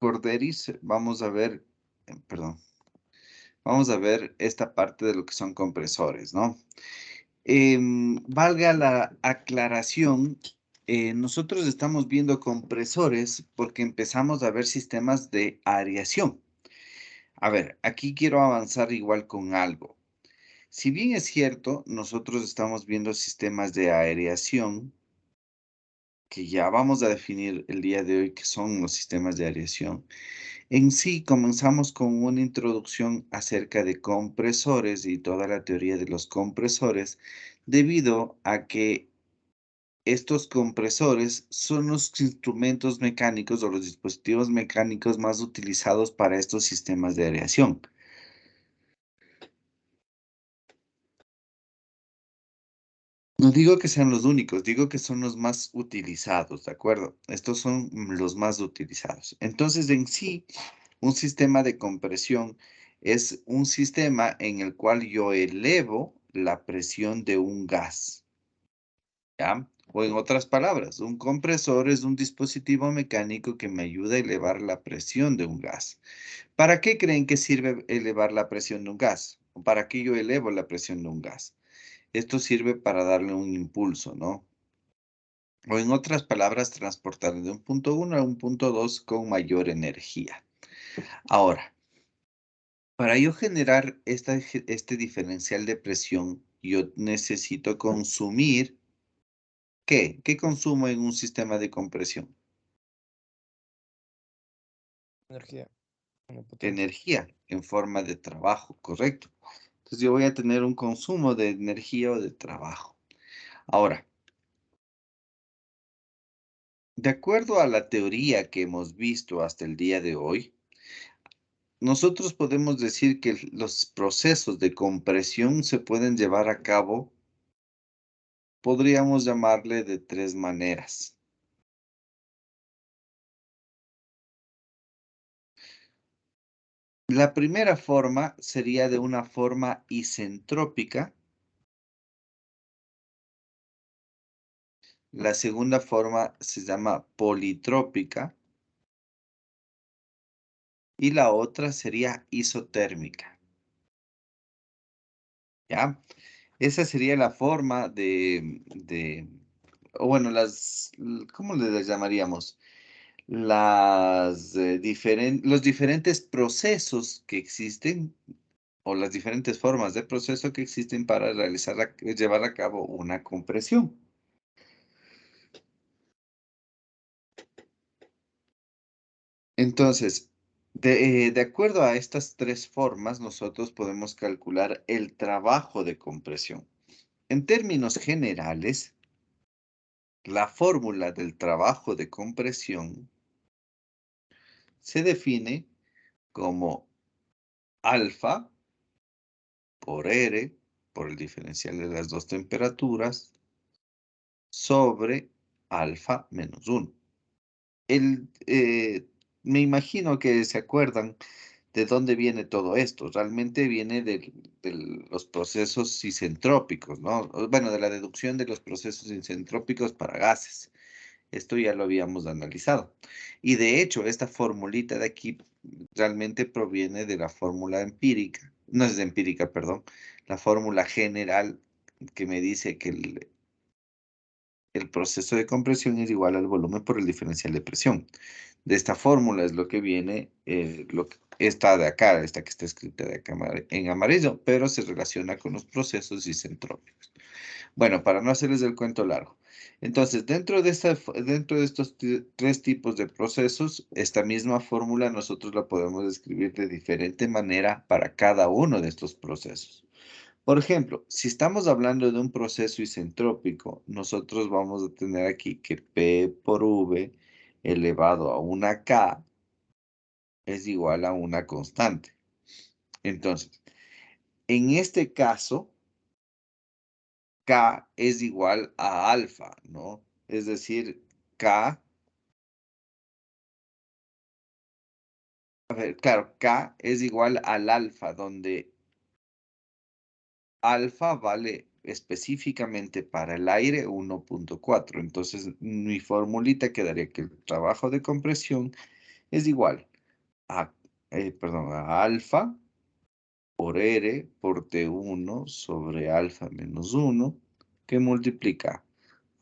Corderis, vamos a ver, perdón, vamos a ver esta parte de lo que son compresores, ¿no? Valga la aclaración, nosotros estamos viendo compresores porque empezamos a ver sistemas de aireación. A ver, aquí quiero avanzar igual con algo. Si bien es cierto, nosotros estamos viendo sistemas de aireación, que ya vamos a definir el día de hoy qué son los sistemas de aireación. En sí, comenzamos con una introducción acerca de compresores y toda la teoría de los compresores, debido a que estos compresores son los instrumentos mecánicos o los dispositivos mecánicos más utilizados para estos sistemas de aireación. No digo que sean los únicos, digo que son los más utilizados, ¿de acuerdo? Estos son los más utilizados. Entonces, en sí, un sistema de compresión es un sistema en el cual yo elevo la presión de un gas, ¿ya? O en otras palabras, un compresor es un dispositivo mecánico que me ayuda a elevar la presión de un gas. ¿Para qué creen que sirve elevar la presión de un gas? ¿O para qué yo elevo la presión de un gas? Esto sirve para darle un impulso, ¿no? O en otras palabras, transportar de un punto uno a un punto 2 con mayor energía. Ahora, para yo generar este diferencial de presión, yo necesito consumir, ¿qué? ¿Qué consumo en un sistema de compresión? Energía, una potencia. Energía en forma de trabajo, ¿correcto? Entonces yo voy a tener un consumo de energía o de trabajo. Ahora, de acuerdo a la teoría que hemos visto hasta el día de hoy, nosotros podemos decir que los procesos de compresión se pueden llevar a cabo, podríamos llamarle de tres maneras. La primera forma sería de una forma isentrópica. La segunda forma se llama politrópica y la otra sería isotérmica, ¿ya? Esa sería la forma o bueno, ¿cómo les llamaríamos? Los diferentes procesos que existen o las diferentes formas de proceso que existen para llevar a cabo una compresión. Entonces, de acuerdo a estas tres formas, nosotros podemos calcular el trabajo de compresión. En términos generales, la fórmula del trabajo de compresión se define como alfa por R, por el diferencial de las dos temperaturas, sobre alfa menos 1. Me imagino que se acuerdan de dónde viene todo esto. Realmente viene de los procesos isentrópicos, ¿no? Bueno, de la deducción de los procesos isentrópicos para gases. Esto ya lo habíamos analizado. Y de hecho, esta formulita de aquí realmente proviene de la fórmula empírica, no es de empírica, perdón, la fórmula general que me dice que el proceso de compresión es igual al volumen por el diferencial de presión. De esta fórmula es lo que viene, esta de acá, esta que está escrita de acá en amarillo, pero se relaciona con los procesos isentrópicos. Bueno, para no hacerles el cuento largo. Entonces, dentro de estos tres tipos de procesos, esta misma fórmula nosotros la podemos describir de diferente manera para cada uno de estos procesos. Por ejemplo, si estamos hablando de un proceso isentrópico, nosotros vamos a tener aquí que P por V elevado a una K es igual a una constante. Entonces, en este caso, K es igual a alfa, ¿no? Es decir, K, a ver, claro, K es igual al alfa, donde alfa vale específicamente para el aire 1.4. Entonces, mi formulita quedaría que el trabajo de compresión es igual a, perdón, a alfa por R por T1 sobre alfa menos 1, que multiplica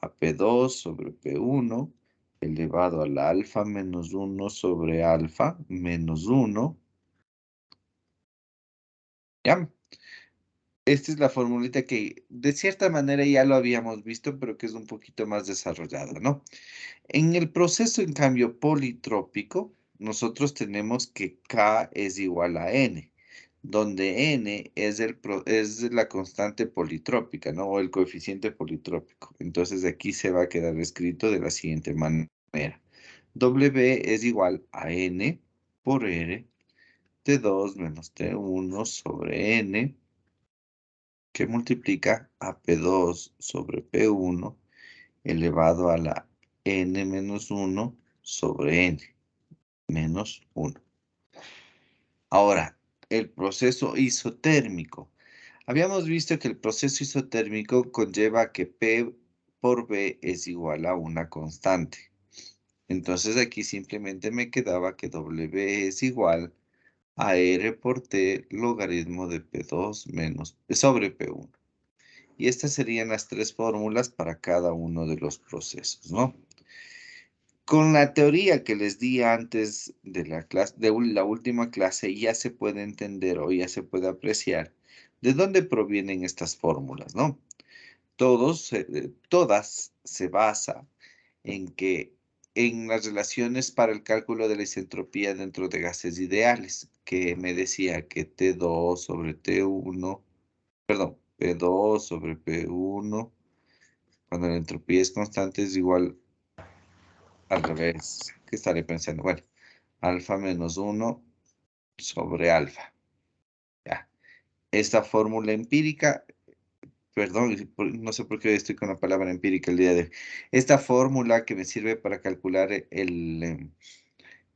a P2 sobre P1 elevado a la alfa menos 1 sobre alfa menos 1. ¿Ya? Esta es la formulita que de cierta manera ya lo habíamos visto, pero que es un poquito más desarrollada, ¿no? En el proceso, en cambio, politrópico, nosotros tenemos que K es igual a N, donde N es la constante politrópica, ¿no? O el coeficiente politrópico. Entonces, aquí se va a quedar escrito de la siguiente manera. W es igual a N por R, T2 menos T1 sobre N, que multiplica a P2 sobre P1 elevado a la N menos 1 sobre N menos 1. Ahora, el proceso isotérmico. Habíamos visto que el proceso isotérmico conlleva que P por B es igual a una constante. Entonces aquí simplemente me quedaba que W es igual a R por T logaritmo de P2 menos sobre P1. Y estas serían las tres fórmulas para cada uno de los procesos, ¿no? Con la teoría que les di antes de la clase, la última clase, ya se puede entender o ya se puede apreciar de dónde provienen estas fórmulas, ¿no? Todas se basa en que en las relaciones para el cálculo de la isentropía dentro de gases ideales, que me decía que T2 sobre T1, perdón, P2 sobre P1, cuando la entropía es constante es igual al revés. ¿Qué estaré pensando? Bueno, alfa menos 1 sobre alfa. Ya. Esta fórmula empírica, perdón, no sé por qué estoy con la palabra empírica el día de hoy. Esta fórmula que me sirve para calcular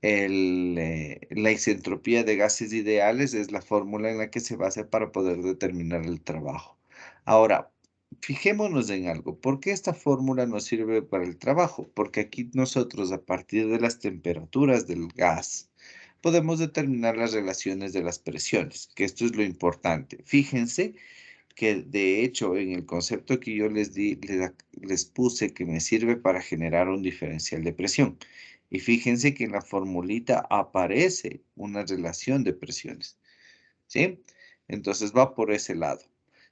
la isentropía de gases ideales es la fórmula en la que se basa para poder determinar el trabajo. Ahora, fijémonos en algo. ¿Por qué esta fórmula nos sirve para el trabajo? Porque aquí nosotros, a partir de las temperaturas del gas, podemos determinar las relaciones de las presiones, que esto es lo importante. Fíjense que de hecho en el concepto que yo les di, les puse que me sirve para generar un diferencial de presión. Y fíjense que en la formulita aparece una relación de presiones, ¿sí? Entonces va por ese lado.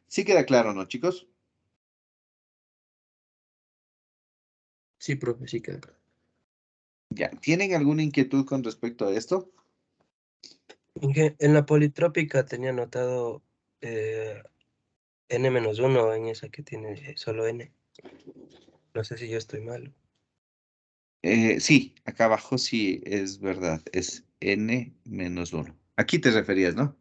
¿Sí queda claro, no, chicos? Sí, profe, sí queda claro. Ya, ¿tienen alguna inquietud con respecto a esto? En la politrópica tenía anotado eh, n-1 en esa que tiene solo n. No sé si yo estoy mal. Sí, acá abajo sí es verdad, es n-1. Aquí te referías, ¿no?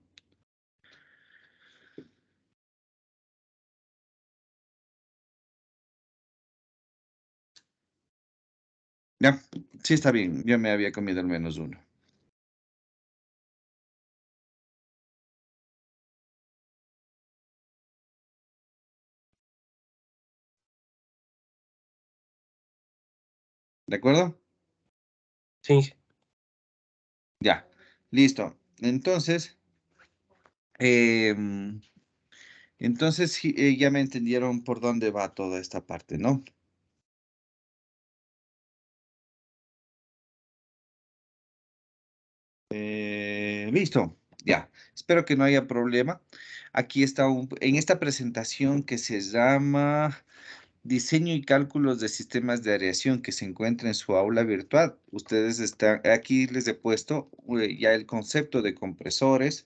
Ya, sí está bien, yo me había comido el -1. ¿De acuerdo? Sí, Ya, listo. Em, entonces sí, ya me entendieron por dónde va toda esta parte, ¿no? Listo, ya. Espero que no haya problema. Aquí está en esta presentación que se llama Diseño y cálculos de sistemas de aireación que se encuentra en su aula virtual. Ustedes están, aquí les he puesto ya el concepto de compresores.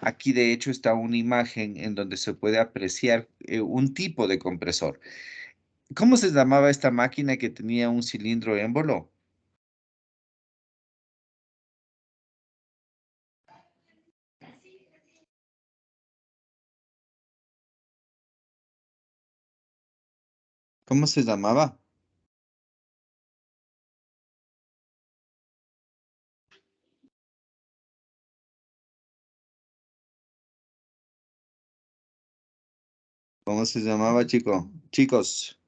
Aquí de hecho está una imagen en donde se puede apreciar un tipo de compresor. ¿Cómo se llamaba esta máquina que tenía un cilindro émbolo? ¿Cómo se llamaba? ¿Cómo se llamaba, chico? Chicos,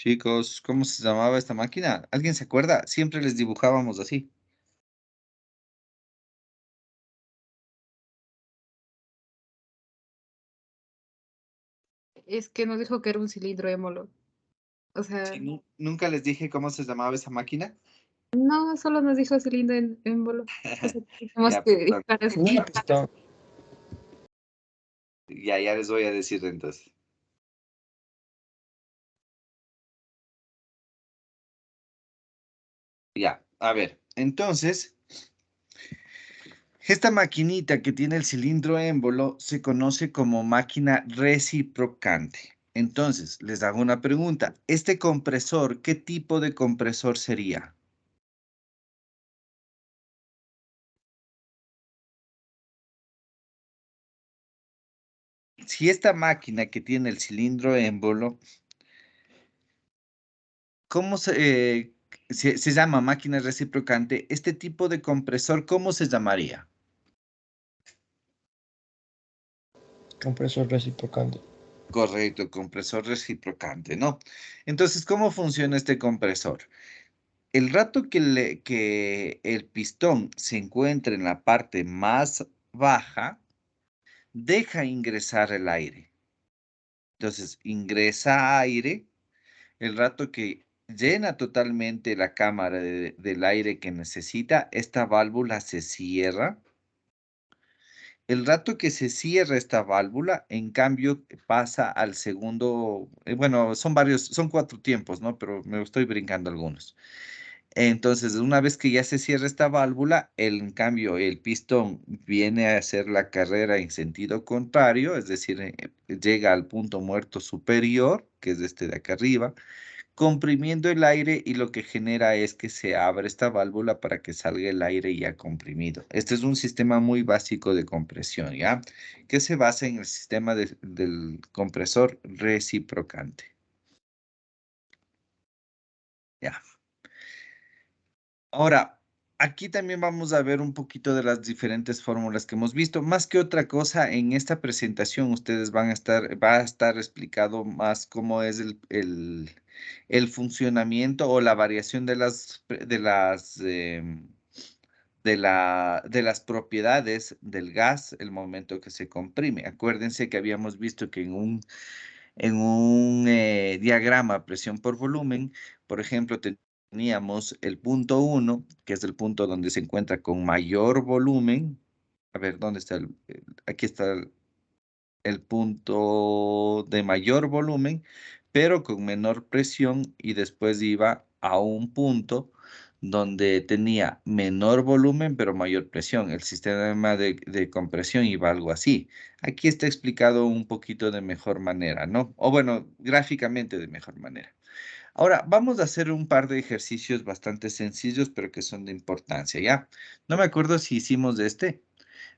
Chicos, ¿cómo se llamaba esta máquina? ¿Alguien se acuerda? Siempre les dibujábamos así. Es que nos dijo que era un cilindro émolo. O sea, Sí, nunca les dije cómo se llamaba esa máquina. no, solo nos dijo cilindro émbolo. O sea, tenemos Ya, que perdón. dibujar eso. Un pistón. Ya les voy a decir entonces. Ya, a ver, entonces, esta maquinita que tiene el cilindro émbolo se conoce como máquina reciprocante. Entonces, les hago una pregunta. ¿Este compresor, qué tipo de compresor sería? Si esta máquina que tiene el cilindro émbolo, ¿cómo se llama máquina reciprocante? Este tipo de compresor, ¿cómo se llamaría? Compresor reciprocante. Correcto, compresor reciprocante, ¿no? Entonces, ¿cómo funciona este compresor? El rato que el pistón se encuentra en la parte más baja, deja ingresar el aire. Entonces, ingresa aire. El rato que llena totalmente la cámara del aire que necesita, esta válvula se cierra. El rato que se cierra esta válvula, en cambio, pasa al segundo, bueno, son 4 tiempos, ¿no? Pero me estoy brincando algunos. Entonces, una vez que ya se cierra esta válvula, en cambio, el pistón viene a hacer la carrera en sentido contrario, es decir, llega al punto muerto superior, que es este de acá arriba, comprimiendo el aire y lo que genera es que se abre esta válvula para que salga el aire ya comprimido. Este es un sistema muy básico de compresión, ¿ya? Que se basa en el sistema del compresor reciprocante. Ya. Ahora, aquí también vamos a ver un poquito de las diferentes fórmulas que hemos visto. Más que otra cosa, en esta presentación ustedes va a estar explicado más cómo es el funcionamiento o la variación de las propiedades del gas el momento que se comprime. Acuérdense que habíamos visto que en un diagrama presión por volumen, por ejemplo, teníamos el punto 1, que es el punto donde se encuentra con mayor volumen. A ver, ¿dónde está aquí está el punto de mayor volumen, pero con menor presión y después iba a un punto donde tenía menor volumen, pero mayor presión. El sistema de compresión iba algo así. Aquí está explicado un poquito de mejor manera, ¿no? O bueno, gráficamente de mejor manera. Ahora, vamos a hacer un par de ejercicios bastante sencillos, pero que son de importancia, ¿ya? No me acuerdo si hicimos de este.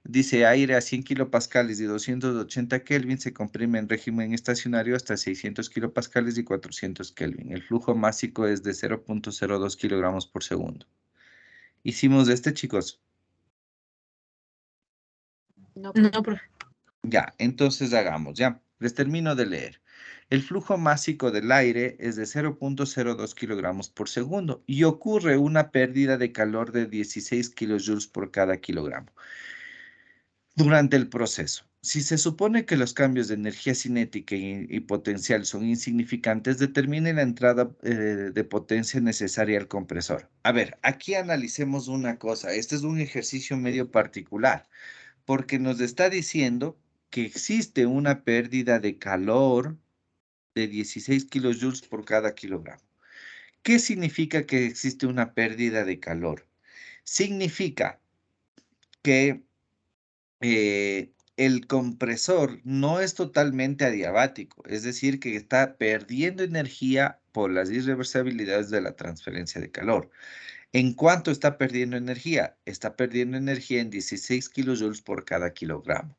Dice aire a 100 kilopascales y 280 Kelvin se comprime en régimen estacionario hasta 600 kilopascales y 400 Kelvin. El flujo másico es de 0,02 kilogramos por segundo. Hicimos este, chicos. No, No, profe. profe. Ya, entonces hagamos, ya. Les termino de leer. El flujo másico del aire es de 0,02 kilogramos por segundo y ocurre una pérdida de calor de 16 kilojoules por cada kilogramo durante el proceso. Si se supone que los cambios de energía cinética y potencial son insignificantes, determine la entrada de potencia necesaria al compresor. A ver, aquí analicemos una cosa. Este es un ejercicio medio particular porque nos está diciendo que existe una pérdida de calor de 16 kilojoules por cada kilogramo. ¿Qué significa que existe una pérdida de calor? Significa que el compresor no es totalmente adiabático, es decir, que está perdiendo energía por las irreversibilidades de la transferencia de calor. ¿En cuánto está perdiendo energía? Está perdiendo energía en 16 kilojoules por cada kilogramo.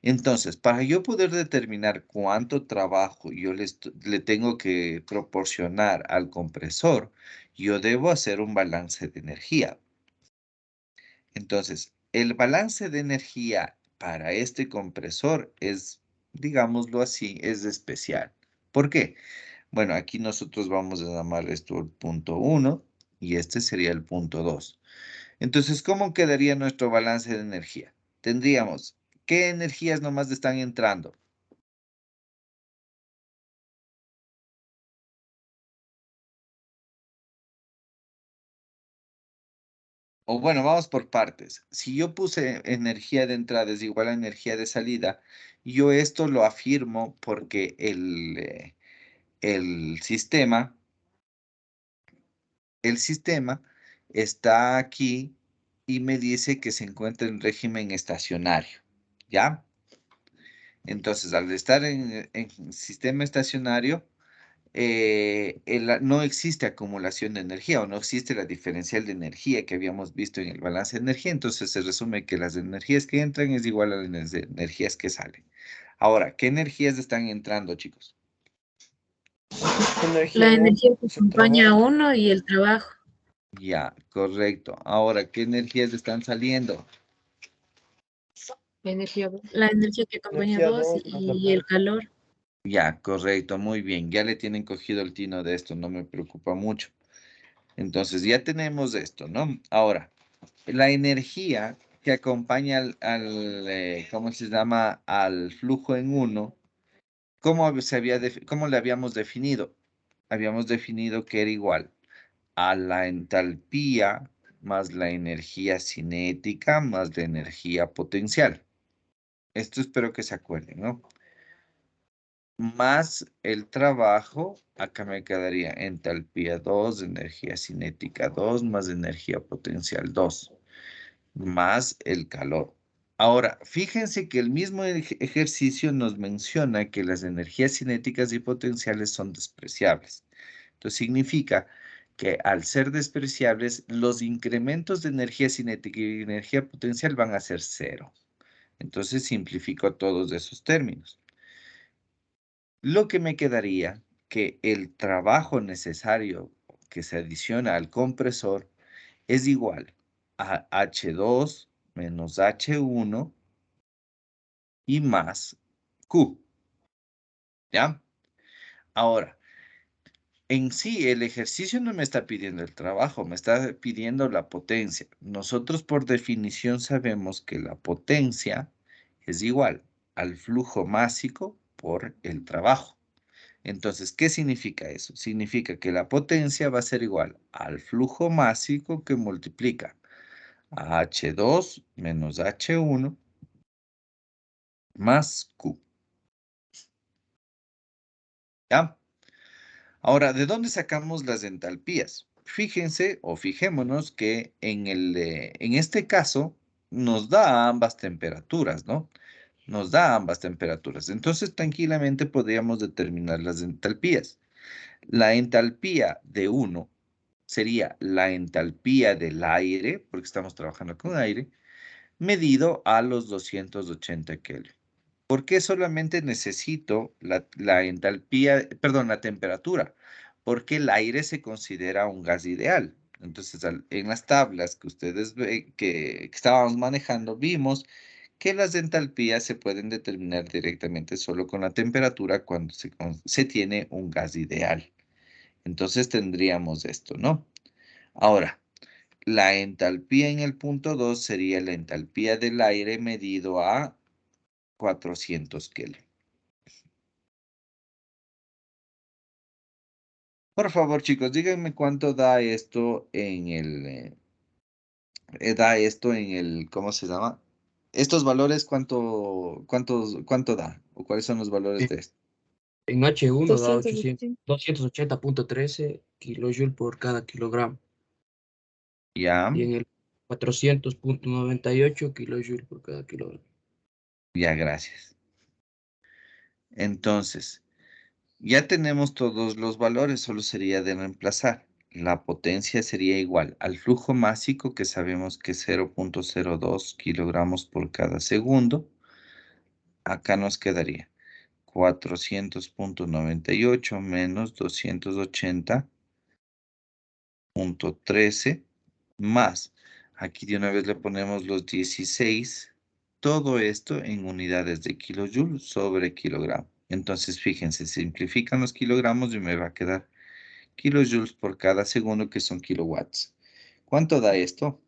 Entonces, para yo poder determinar cuánto trabajo yo le tengo que proporcionar al compresor, yo debo hacer un balance de energía. Entonces, el balance de energía para este compresor es, digámoslo así, es especial. ¿Por qué? Bueno, aquí nosotros vamos a llamar esto el punto 1 y este sería el punto 2. Entonces, ¿cómo quedaría nuestro balance de energía? Tendríamos, ¿qué energías nomás están entrando? O bueno, vamos por partes. Si yo puse energía de entrada es igual a energía de salida, yo esto lo afirmo porque el sistema, el sistema está aquí y me dice que se encuentra en régimen estacionario, ¿ya? Entonces, al estar en sistema estacionario, no existe acumulación de energía o no existe la diferencial de energía que habíamos visto en el balance de energía. Entonces, se resume que las energías que entran es igual a las energías que salen. Ahora, ¿qué energías están entrando, chicos? Energía La 1, energía que es el acompaña a trabajo. uno y el trabajo. Ya, correcto. Ahora, ¿qué energías están saliendo? Energía 2. La energía que acompaña a Energía dos 2 más la y el calor. Ya, correcto, muy bien. Ya le tienen cogido el tino de esto, no me preocupa mucho. Entonces, ya tenemos esto, ¿no? Ahora, la energía que acompaña ¿cómo se llama? Al flujo en uno, ¿cómo le habíamos definido? Habíamos definido que era igual a la entalpía más la energía cinética más la energía potencial. Esto espero que se acuerden, ¿no? Más el trabajo, acá me quedaría entalpía 2, energía cinética 2, más energía potencial 2, más el calor. Ahora, fíjense que el mismo ejercicio nos menciona que las energías cinéticas y potenciales son despreciables. Entonces significa que al ser despreciables, los incrementos de energía cinética y energía potencial van a ser cero. Entonces simplifico todos esos términos. Lo que me quedaría que el trabajo necesario que se adiciona al compresor es igual a H2 menos H1 y más Q. ¿Ya? Ahora, en sí, el ejercicio no me está pidiendo el trabajo, me está pidiendo la potencia. Nosotros por definición sabemos que la potencia es igual al flujo másico por el trabajo. Entonces, ¿qué significa eso? Significa que la potencia va a ser igual al flujo másico que multiplica a H2 menos H1 más Q. ¿Ya? Ahora, ¿de dónde sacamos las entalpías? Fíjense o fijémonos que en este caso nos da ambas temperaturas, ¿no? Nos da ambas temperaturas. Entonces, tranquilamente podríamos determinar las entalpías. La entalpía de 1 sería la entalpía del aire, porque estamos trabajando con aire, medido a los 280 Kelvin. ¿Por qué solamente necesito la entalpía, perdón, la temperatura? Porque el aire se considera un gas ideal. Entonces, en las tablas que ustedes ven, que estábamos manejando, vimos que las entalpías se pueden determinar directamente solo con la temperatura cuando se tiene un gas ideal. Entonces tendríamos esto, ¿no? Ahora, la entalpía en el punto 2 sería la entalpía del aire medido a 400 Kelvin. Por favor, chicos, díganme cuánto da esto ¿cómo se llama? Estos valores, ¿cuánto da? ¿O cuáles son los valores En de esto? en H1 da 280. 280.13 kilojoules por cada kilogramo. Ya, Y en el 400.98 kilojoules por cada kilogramo. ya, gracias. Entonces, ya tenemos todos los valores, solo sería de reemplazar. La potencia sería igual al flujo másico, que sabemos que es 0.02 kilogramos por cada segundo. Acá nos quedaría 400.98 menos 280.13 más. Aquí de una vez le ponemos los 16. Todo esto en unidades de kilojoule sobre kilogramo. Entonces, fíjense, simplifican los kilogramos y me va a quedar kilojoules por cada segundo, que son kilowatts. ¿Cuánto da esto?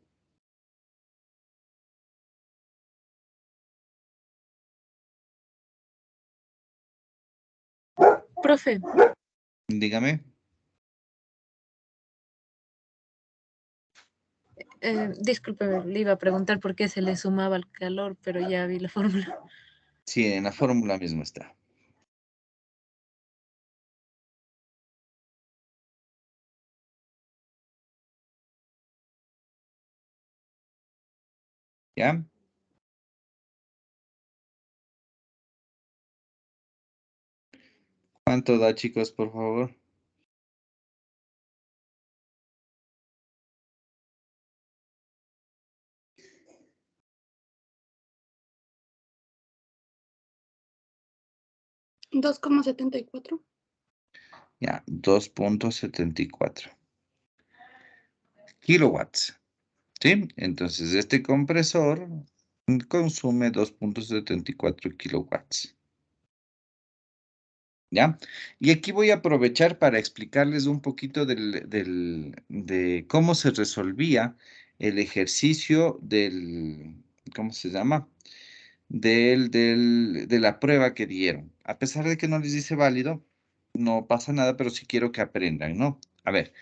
Profe, Dígame. disculpe, le iba a preguntar por qué se le sumaba el calor, pero ya vi la fórmula. Sí, en la fórmula misma está. ¿Ya? ¿Cuánto da, chicos, por favor? $2,74. Ya, 2,74 kilowatts. ¿Sí? Entonces, este compresor consume 2,74 kilowatts. ¿Ya? Y aquí voy a aprovechar para explicarles un poquito de cómo se resolvía el ejercicio ¿cómo se llama? De la prueba que dieron. A pesar de que no les dice válido, no pasa nada, pero sí quiero que aprendan, ¿no? A ver,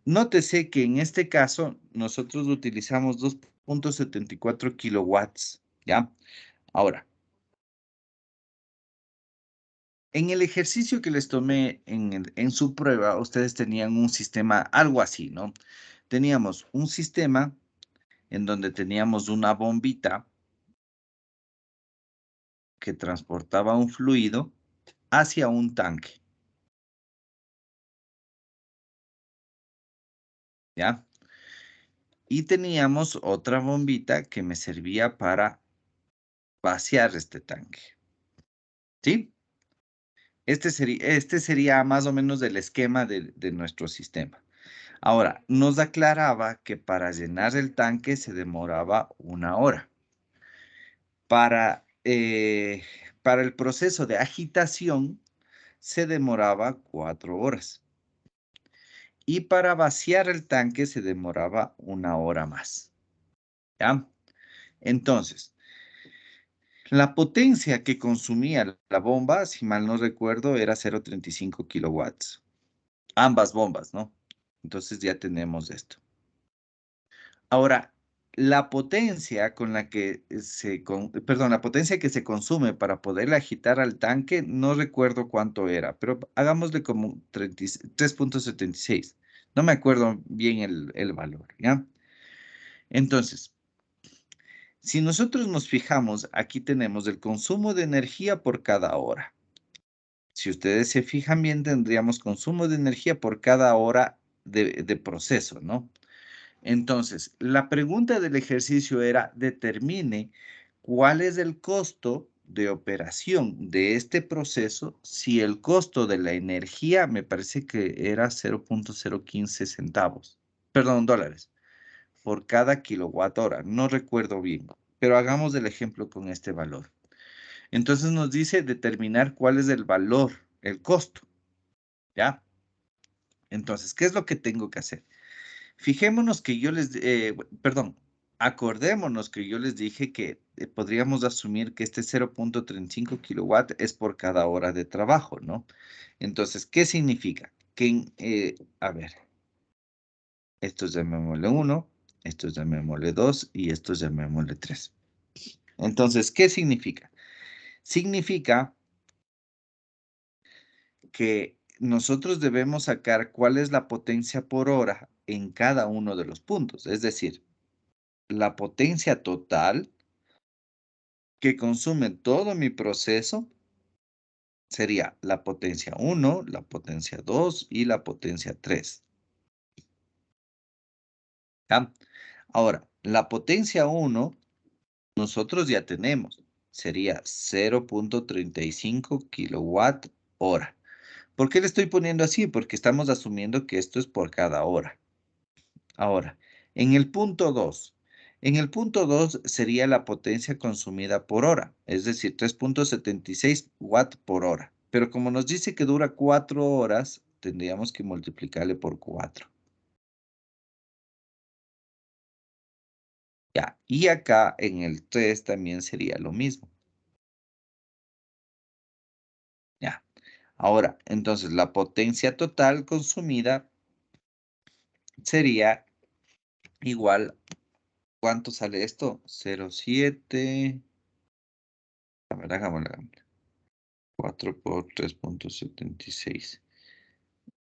nótese que en este caso nosotros utilizamos 2,74 kilowatts, ¿ya? Ahora, en el ejercicio que les tomé en su prueba, ustedes tenían un sistema, algo así, ¿no? Teníamos un sistema en donde teníamos una bombita que transportaba un fluido hacia un tanque, ¿ya? Y teníamos otra bombita que me servía para vaciar este tanque, ¿sí? Este sería más o menos el esquema de nuestro sistema. Ahora, nos aclaraba que para llenar el tanque se demoraba 1 hora. Para el proceso de agitación se demoraba 4 horas. Y para vaciar el tanque se demoraba 1 hora más. ¿Ya? Entonces, la potencia que consumía la bomba, si mal no recuerdo, era 0,35 kilowatts. Ambas bombas, ¿no? Entonces ya tenemos esto. Ahora, la potencia con la que perdón, la potencia que se consume para poder agitar al tanque, no recuerdo cuánto era, pero hagámosle como 3,76. No me acuerdo bien el valor, ¿ya? Entonces, si nosotros nos fijamos, aquí tenemos el consumo de energía por cada hora. Si ustedes se fijan bien, tendríamos consumo de energía por cada hora de proceso, ¿no? Entonces, la pregunta del ejercicio era, determine cuál es el costo de operación de este proceso si el costo de la energía me parece que era 0,015 centavos, perdón, dólares, por cada kilowatt hora. No recuerdo bien, pero hagamos el ejemplo con este valor. Entonces nos dice determinar cuál es el valor, el costo, ¿ya? Entonces, ¿qué es lo que tengo que hacer? Fijémonos que perdón, acordémonos que yo les dije que podríamos asumir que este 0,35 kilowatt es por cada hora de trabajo, ¿no? Entonces, ¿qué significa? A ver, esto es llamémosle 1, esto es llamémosle 2 y esto es llamémosle 3. Entonces, ¿qué significa? Significa que nosotros debemos sacar cuál es la potencia por hora en cada uno de los puntos, es decir, la potencia total que consume todo mi proceso sería la potencia 1, la potencia 2 y la potencia 3. ¿Ya? Ahora, la potencia 1 nosotros ya tenemos, sería 0,35 kilowatt hora. ¿Por qué le estoy poniendo así? Porque estamos asumiendo que esto es por cada hora. Ahora, en el punto 2. En el punto 2 sería la potencia consumida por hora, es decir, 3,76 watt por hora. Pero como nos dice que dura 4 horas, tendríamos que multiplicarle por 4. Ya, y acá en el 3 también sería lo mismo. Ya. Ahora, entonces la potencia total consumida sería igual, ¿cuánto sale esto? 0,7. A ver, hagámoslo. 4 por 3,76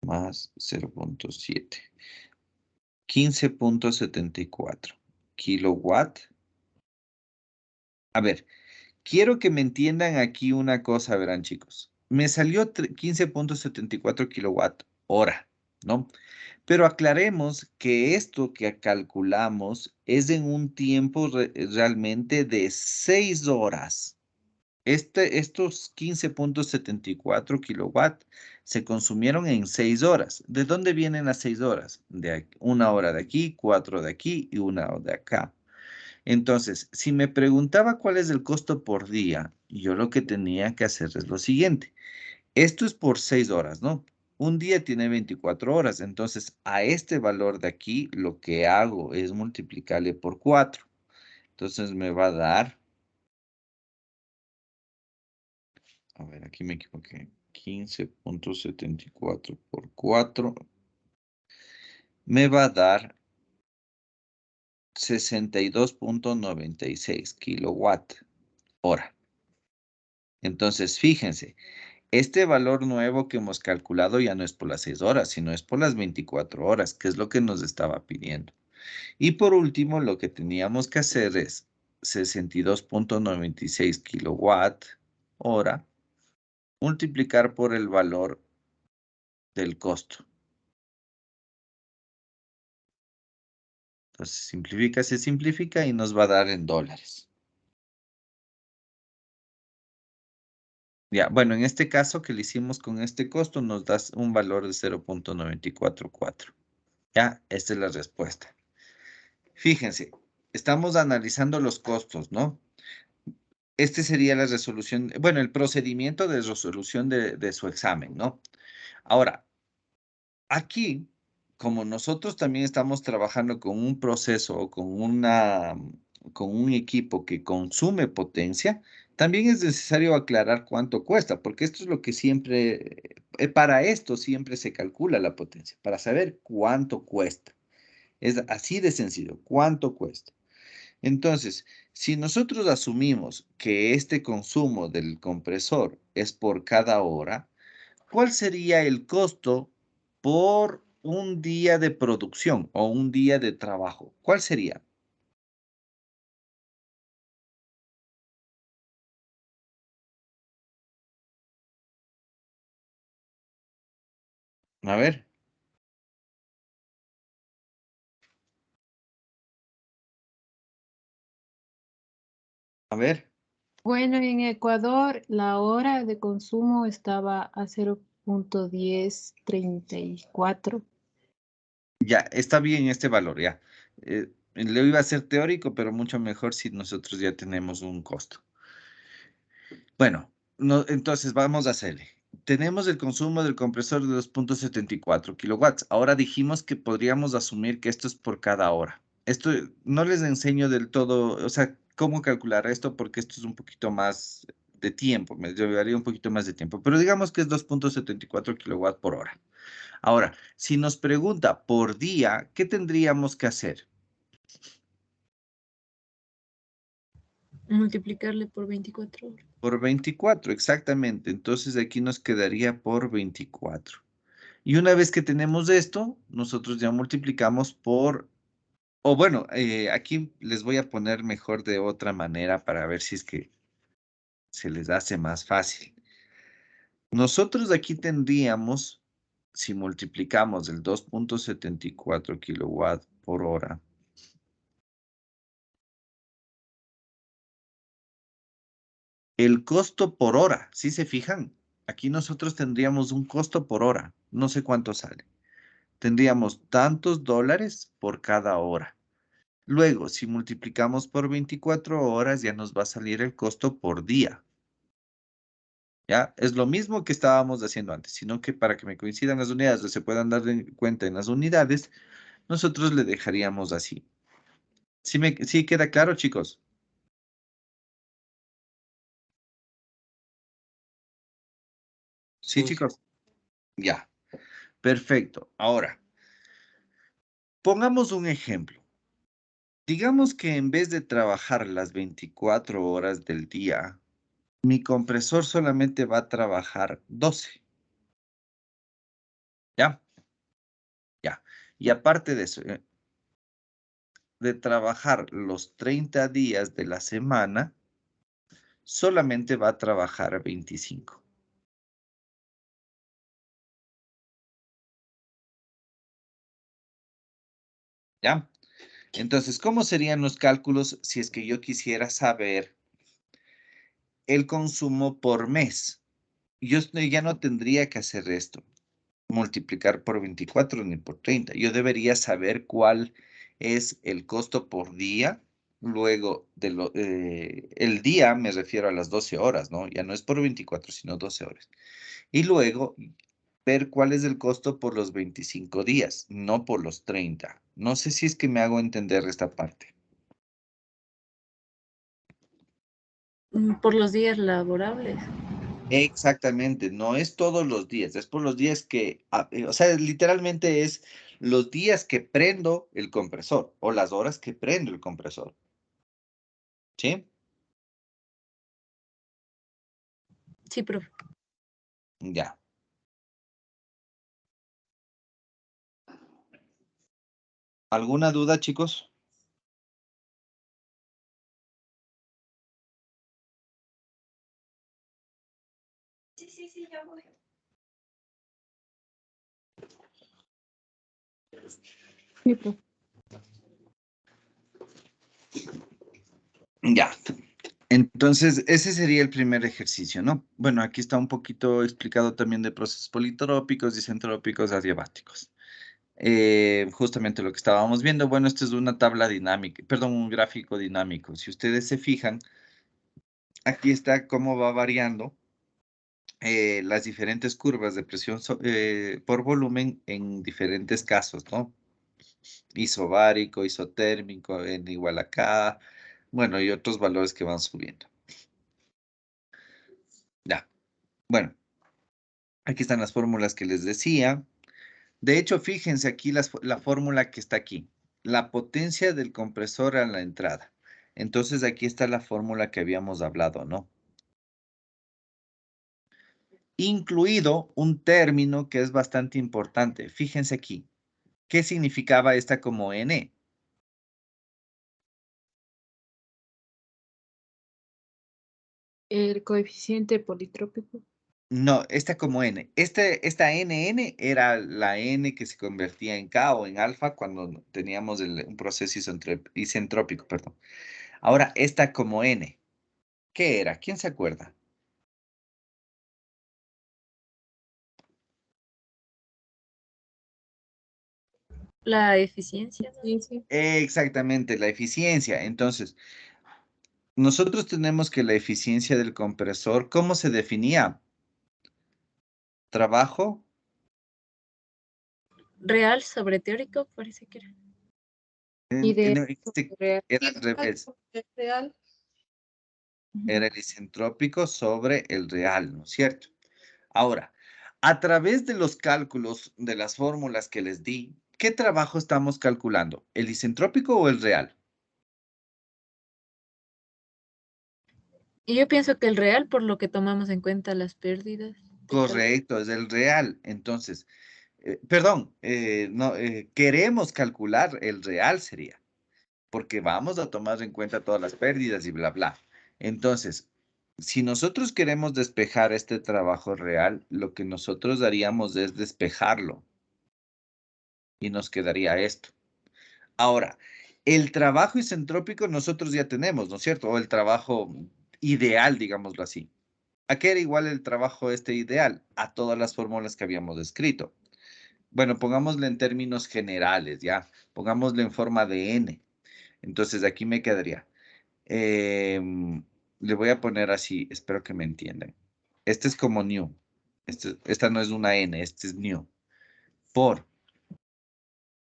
más 0,7. 15,74 kilowatt. A ver, quiero que me entiendan aquí una cosa, verán chicos. Me salió 15,74 kilowatt hora, ¿no? Pero aclaremos que esto que calculamos es en un tiempo realmente de 6 horas. Estos 15,74 kilowatt se consumieron en 6 horas. ¿De dónde vienen las 6 horas? De una hora de aquí, 4 de aquí y una de acá. Entonces, si me preguntaba cuál es el costo por día, yo lo que tenía que hacer es lo siguiente. Esto es por 6 horas, ¿no? Un día tiene 24 horas, entonces a este valor de aquí lo que hago es multiplicarle por 4. Entonces me va a dar, a ver, aquí me equivoqué, 15,74 por 4 me va a dar 62,96 kilowatt hora. Entonces, fíjense, este valor nuevo que hemos calculado ya no es por las 6 horas, sino es por las 24 horas, que es lo que nos estaba pidiendo. Y por último, lo que teníamos que hacer es 62,96 kilowatt hora multiplicar por el valor del costo. Entonces, se simplifica y nos va a dar en dólares. Ya, bueno, en este caso que le hicimos con este costo, nos da un valor de 0,944. Ya, esta es la respuesta. Fíjense, estamos analizando los costos, ¿no? Este sería la resolución, bueno, el procedimiento de resolución de su examen, ¿no? Ahora, aquí, como nosotros también estamos trabajando con un proceso o con un equipo que consume potencia, también es necesario aclarar cuánto cuesta, porque esto es lo que siempre, para esto siempre se calcula la potencia, para saber cuánto cuesta. Es así de sencillo, cuánto cuesta. Entonces, si nosotros asumimos que este consumo del compresor es por cada hora, ¿cuál sería el costo por un día de producción o un día de trabajo? ¿Cuál sería? A ver, a ver. Bueno, en Ecuador la hora de consumo estaba a 0,1034. Ya, está bien este valor, ya. Lo iba a ser teórico, pero mucho mejor si nosotros ya tenemos un costo. Bueno, entonces vamos a hacerle. Tenemos el consumo del compresor de 2,74 kilowatts. Ahora dijimos que podríamos asumir que esto es por cada hora. Esto no les enseño del todo, o sea, cómo calcular esto porque esto es un poquito más de tiempo, me llevaría un poquito más de tiempo, pero digamos que es 2,74 kilowatts por hora. Ahora, si nos pregunta por día, ¿qué tendríamos que hacer? Multiplicarle por 24 horas. Por 24, exactamente. Entonces aquí nos quedaría por 24. Y una vez que tenemos esto, nosotros ya multiplicamos por, o bueno, aquí les voy a poner mejor de otra manera para ver si es que se les hace más fácil. Nosotros aquí tendríamos, si multiplicamos el 2,74 kilowatt por hora, el costo por hora, ¿sí se fijan? Aquí nosotros tendríamos un costo por hora, no sé cuánto sale. Tendríamos tantos dólares por cada hora. Luego, si multiplicamos por 24 horas, ya nos va a salir el costo por día. ¿Ya? Es lo mismo que estábamos haciendo antes, sino que para que me coincidan las unidades o se puedan dar cuenta en las unidades, nosotros le dejaríamos así. ¿Sí queda claro, chicos? Sí, Sí. chicos. Ya. Perfecto. Ahora, pongamos un ejemplo. Digamos que en vez de trabajar las 24 horas del día, mi compresor solamente va a trabajar 12. ¿Ya? Ya. Y aparte de eso, de trabajar los 30 días de la semana, solamente va a trabajar 25. ¿Ya? Entonces, ¿cómo serían los cálculos si es que yo quisiera saber el consumo por mes? Ya no tendría que hacer esto, multiplicar por 24 ni por 30. Yo debería saber cuál es el costo por día. Luego, el día me refiero a las 12 horas, ¿no? Ya no es por 24, sino 12 horas. Y luego, ver cuál es el costo por los 25 días, no por los 30. No sé si es que me hago entender esta parte. Por los días laborables. Exactamente, no es todos los días, es por los días que, o sea, literalmente es los días que prendo el compresor o las horas que prendo el compresor. ¿Sí? Sí, profe. Ya. ¿Alguna duda, chicos? Sí, ya voy. Sí, profe. Ya. Entonces, ese sería el primer ejercicio, ¿no? Bueno, aquí está un poquito explicado también de procesos politrópicos, isentrópicos, adiabáticos. Justamente lo que estábamos viendo, bueno, esto es una tabla dinámica, perdón, un gráfico dinámico. Si ustedes se fijan, aquí está cómo va variando las diferentes curvas de presión por volumen en diferentes casos, ¿no? Isobárico, isotérmico, N igual a K, bueno, y otros valores que van subiendo. Ya, bueno, aquí están las fórmulas que les decía. De hecho, fíjense aquí la fórmula que está aquí, la potencia del compresor a la entrada. Entonces, aquí está la fórmula que habíamos hablado, ¿no? Incluido un término que es bastante importante. Fíjense aquí. ¿Qué significaba esta como N? El coeficiente politrópico. No, esta como N. Esta NN era la N que se convertía en K o en alfa cuando teníamos un proceso isentrópico, perdón. Ahora, esta como N. ¿Qué era? ¿Quién se acuerda? La eficiencia, ¿no? Sí, sí. Exactamente, la eficiencia. Entonces, nosotros tenemos que la eficiencia del compresor, ¿cómo se definía? Trabajo. Real sobre teórico, parece que era. Ideal. No, Real. era Sí, al revés. real. Era el isentrópico sobre el real, ¿no es cierto? Ahora, a través de los cálculos de las fórmulas que les di, ¿qué trabajo estamos calculando? ¿El isentrópico o el real? Y yo pienso que el real, por lo que tomamos en cuenta las pérdidas de calor. Correcto, es el real. Entonces, perdón, no, queremos calcular el real sería, porque vamos a tomar en cuenta todas las pérdidas y bla, bla. Entonces, si nosotros queremos despejar este trabajo real, lo que nosotros haríamos es despejarlo y nos quedaría esto. Ahora, el trabajo isentrópico nosotros ya tenemos, ¿no es cierto? O el trabajo ideal, digámoslo así. ¿A qué era igual el trabajo este ideal? A todas las fórmulas que habíamos descrito. Bueno, pongámosle en términos generales, ¿ya? Pongámosle en forma de n. Entonces, aquí me quedaría. Le voy a poner así, espero que me entiendan. Este es como new. Esta no es una n, este es new. Por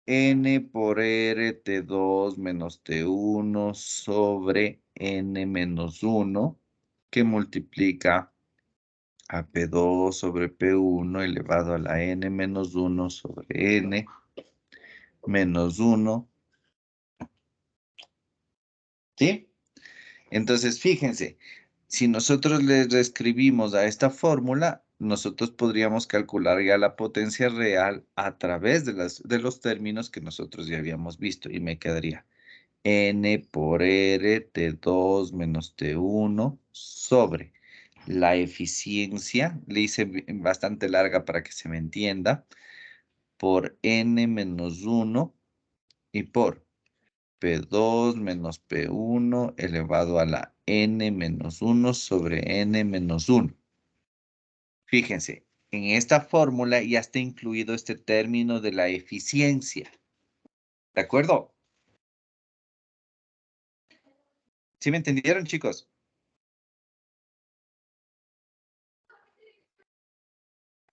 n por r T2 menos T1 sobre n menos 1 que multiplica a P2 sobre P1 elevado a la n menos 1 sobre n menos 1. ¿Sí? Entonces, fíjense, si nosotros le reescribimos a esta fórmula, nosotros podríamos calcular ya la potencia real a través de los términos que nosotros ya habíamos visto y me quedaría n por r T2 menos T1 sobre la eficiencia, le hice bastante larga para que se me entienda, por n menos 1 y por P2 menos P1 elevado a la n menos 1 sobre n menos 1. Fíjense, en esta fórmula ya está incluido este término de la eficiencia. ¿De acuerdo? ¿Sí me entendieron, chicos?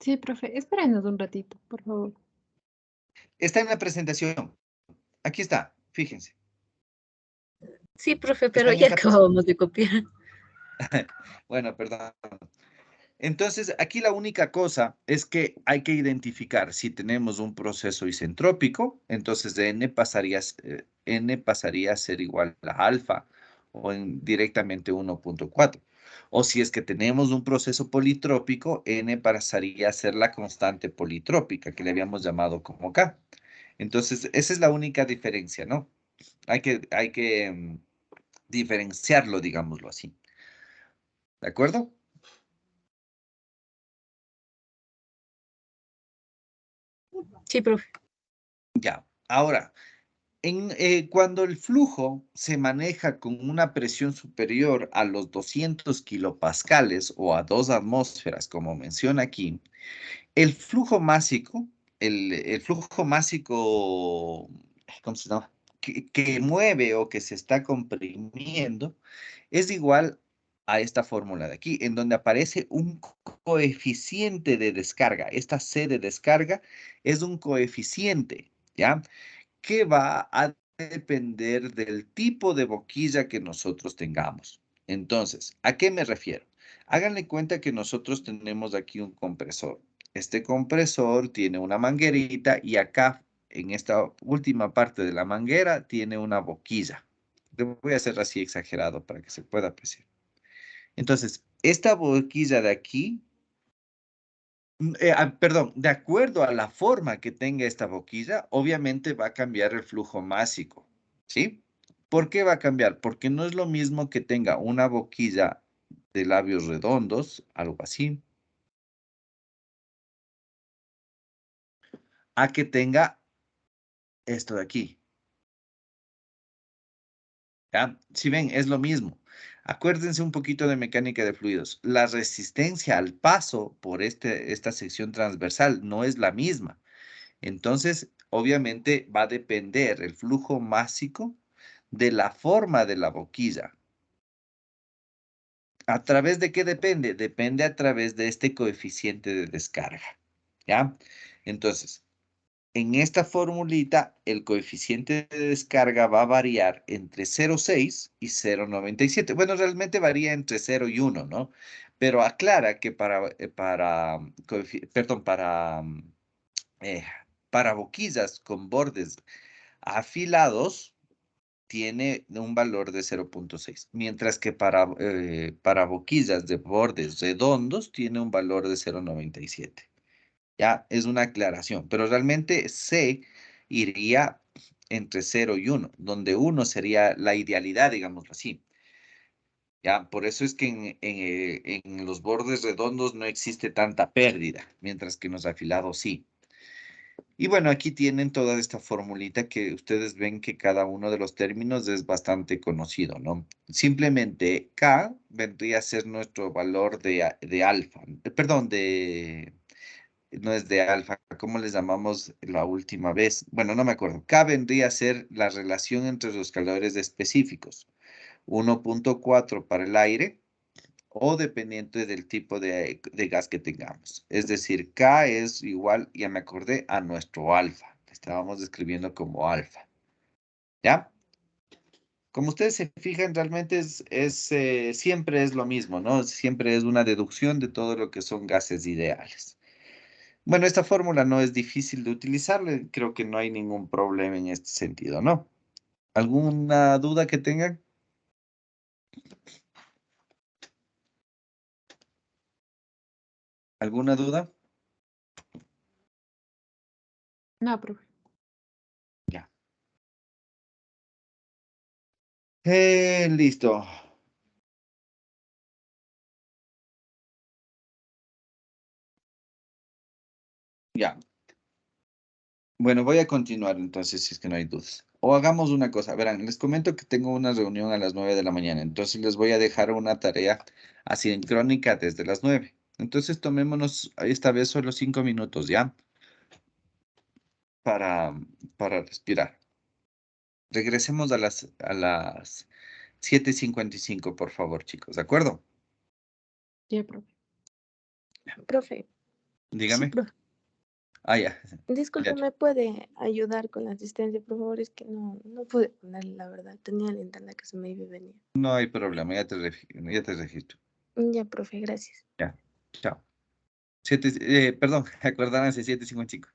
Sí, profe, espérenos un ratito, por favor. Está en la presentación. Aquí está, fíjense. Sí, profe, Está pero en ya esa acabamos de copiar. Bueno, perdón. Entonces, aquí la única cosa es que hay que identificar si tenemos un proceso isentrópico, entonces n pasaría a ser igual a alfa o directamente 1.4. O si es que tenemos un proceso politrópico, n pasaría a ser la constante politrópica que le habíamos llamado como K. Entonces, esa es la única diferencia, ¿no? Hay que diferenciarlo, digámoslo así. ¿De acuerdo? Sí, profe. Ya. Ahora, cuando el flujo se maneja con una presión superior a los 200 kilopascales o a 2 atmósferas, como menciona aquí, el flujo másico, el flujo másico, ¿cómo se llama? Que mueve o que se está comprimiendo, es igual a esta fórmula de aquí, en donde aparece un coeficiente de descarga. Esta C de descarga es un coeficiente, ¿ya? Que va a depender del tipo de boquilla que nosotros tengamos. Entonces, ¿a qué me refiero? Háganle cuenta que nosotros tenemos aquí un compresor. Este compresor tiene una manguerita y acá, en esta última parte de la manguera, tiene una boquilla. Le voy a hacer así exagerado para que se pueda apreciar. Entonces, esta boquilla de aquí perdón, de acuerdo a la forma que tenga esta boquilla, obviamente va a cambiar el flujo másico, ¿sí? ¿Por qué va a cambiar? Porque no es lo mismo que tenga una boquilla de labios redondos, algo así, a que tenga esto de aquí, ¿ya? Si ven, es lo mismo. Acuérdense un poquito de mecánica de fluidos. La resistencia al paso por esta sección transversal no es la misma. Entonces, obviamente va a depender el flujo másico de la forma de la boquilla. ¿A través de qué depende? Depende a través de este coeficiente de descarga, ¿ya? Entonces, en esta formulita, el coeficiente de descarga va a variar entre 0,6 y 0,97. Bueno, realmente varía entre 0 y 1, ¿no? Pero aclara que eh, para boquillas con bordes afilados tiene un valor de 0.6, mientras que para boquillas de bordes redondos tiene un valor de 0.97. Ya es una aclaración, pero realmente C iría entre 0 y 1, donde 1 sería la idealidad, digámoslo así. Ya, por eso es que en los bordes redondos no existe tanta pérdida, mientras que en los afilados sí. Y bueno, aquí tienen toda esta formulita que ustedes ven que cada uno de los términos es bastante conocido, ¿no? Simplemente K vendría a ser nuestro valor de alfa, perdón, no es de alfa, ¿cómo les llamamos la última vez? Bueno, no me acuerdo. K vendría a ser la relación entre los calores específicos. 1.4 para el aire, o dependiente del tipo de gas que tengamos. Es decir, K es igual, ya me acordé, a nuestro alfa, que estábamos describiendo como alfa. ¿Ya? Como ustedes se fijan, realmente siempre es lo mismo, ¿no? Siempre es una deducción de todo lo que son gases ideales. Bueno, esta fórmula no es difícil de utilizar, creo que no hay ningún problema en este sentido, ¿no? ¿Alguna duda que tengan? ¿Alguna duda? No, profe. Ya. Listo. Ya. Bueno, voy a continuar entonces, si es que no hay dudas. O hagamos una cosa. Verán, les comento que tengo una reunión a las 9 de la mañana, entonces les voy a dejar una tarea asincrónica desde las 9. Entonces tomémonos esta vez solo 5 minutos, ¿ya? Para, para respirar. Regresemos a las 7:55, por favor, chicos, ¿de acuerdo? Sí, profe. Profe, sí, Dígame. profe. Ah, ya. Disculpe, Ya, ¿me puede ayudar con la asistencia, por favor? Es que no pude ponerle, la verdad. Tenía la internet que se me iba y venía. no hay problema, ya te registro. Ya, profe, gracias. Ya, chao. Perdón, acordaránse, 7:55.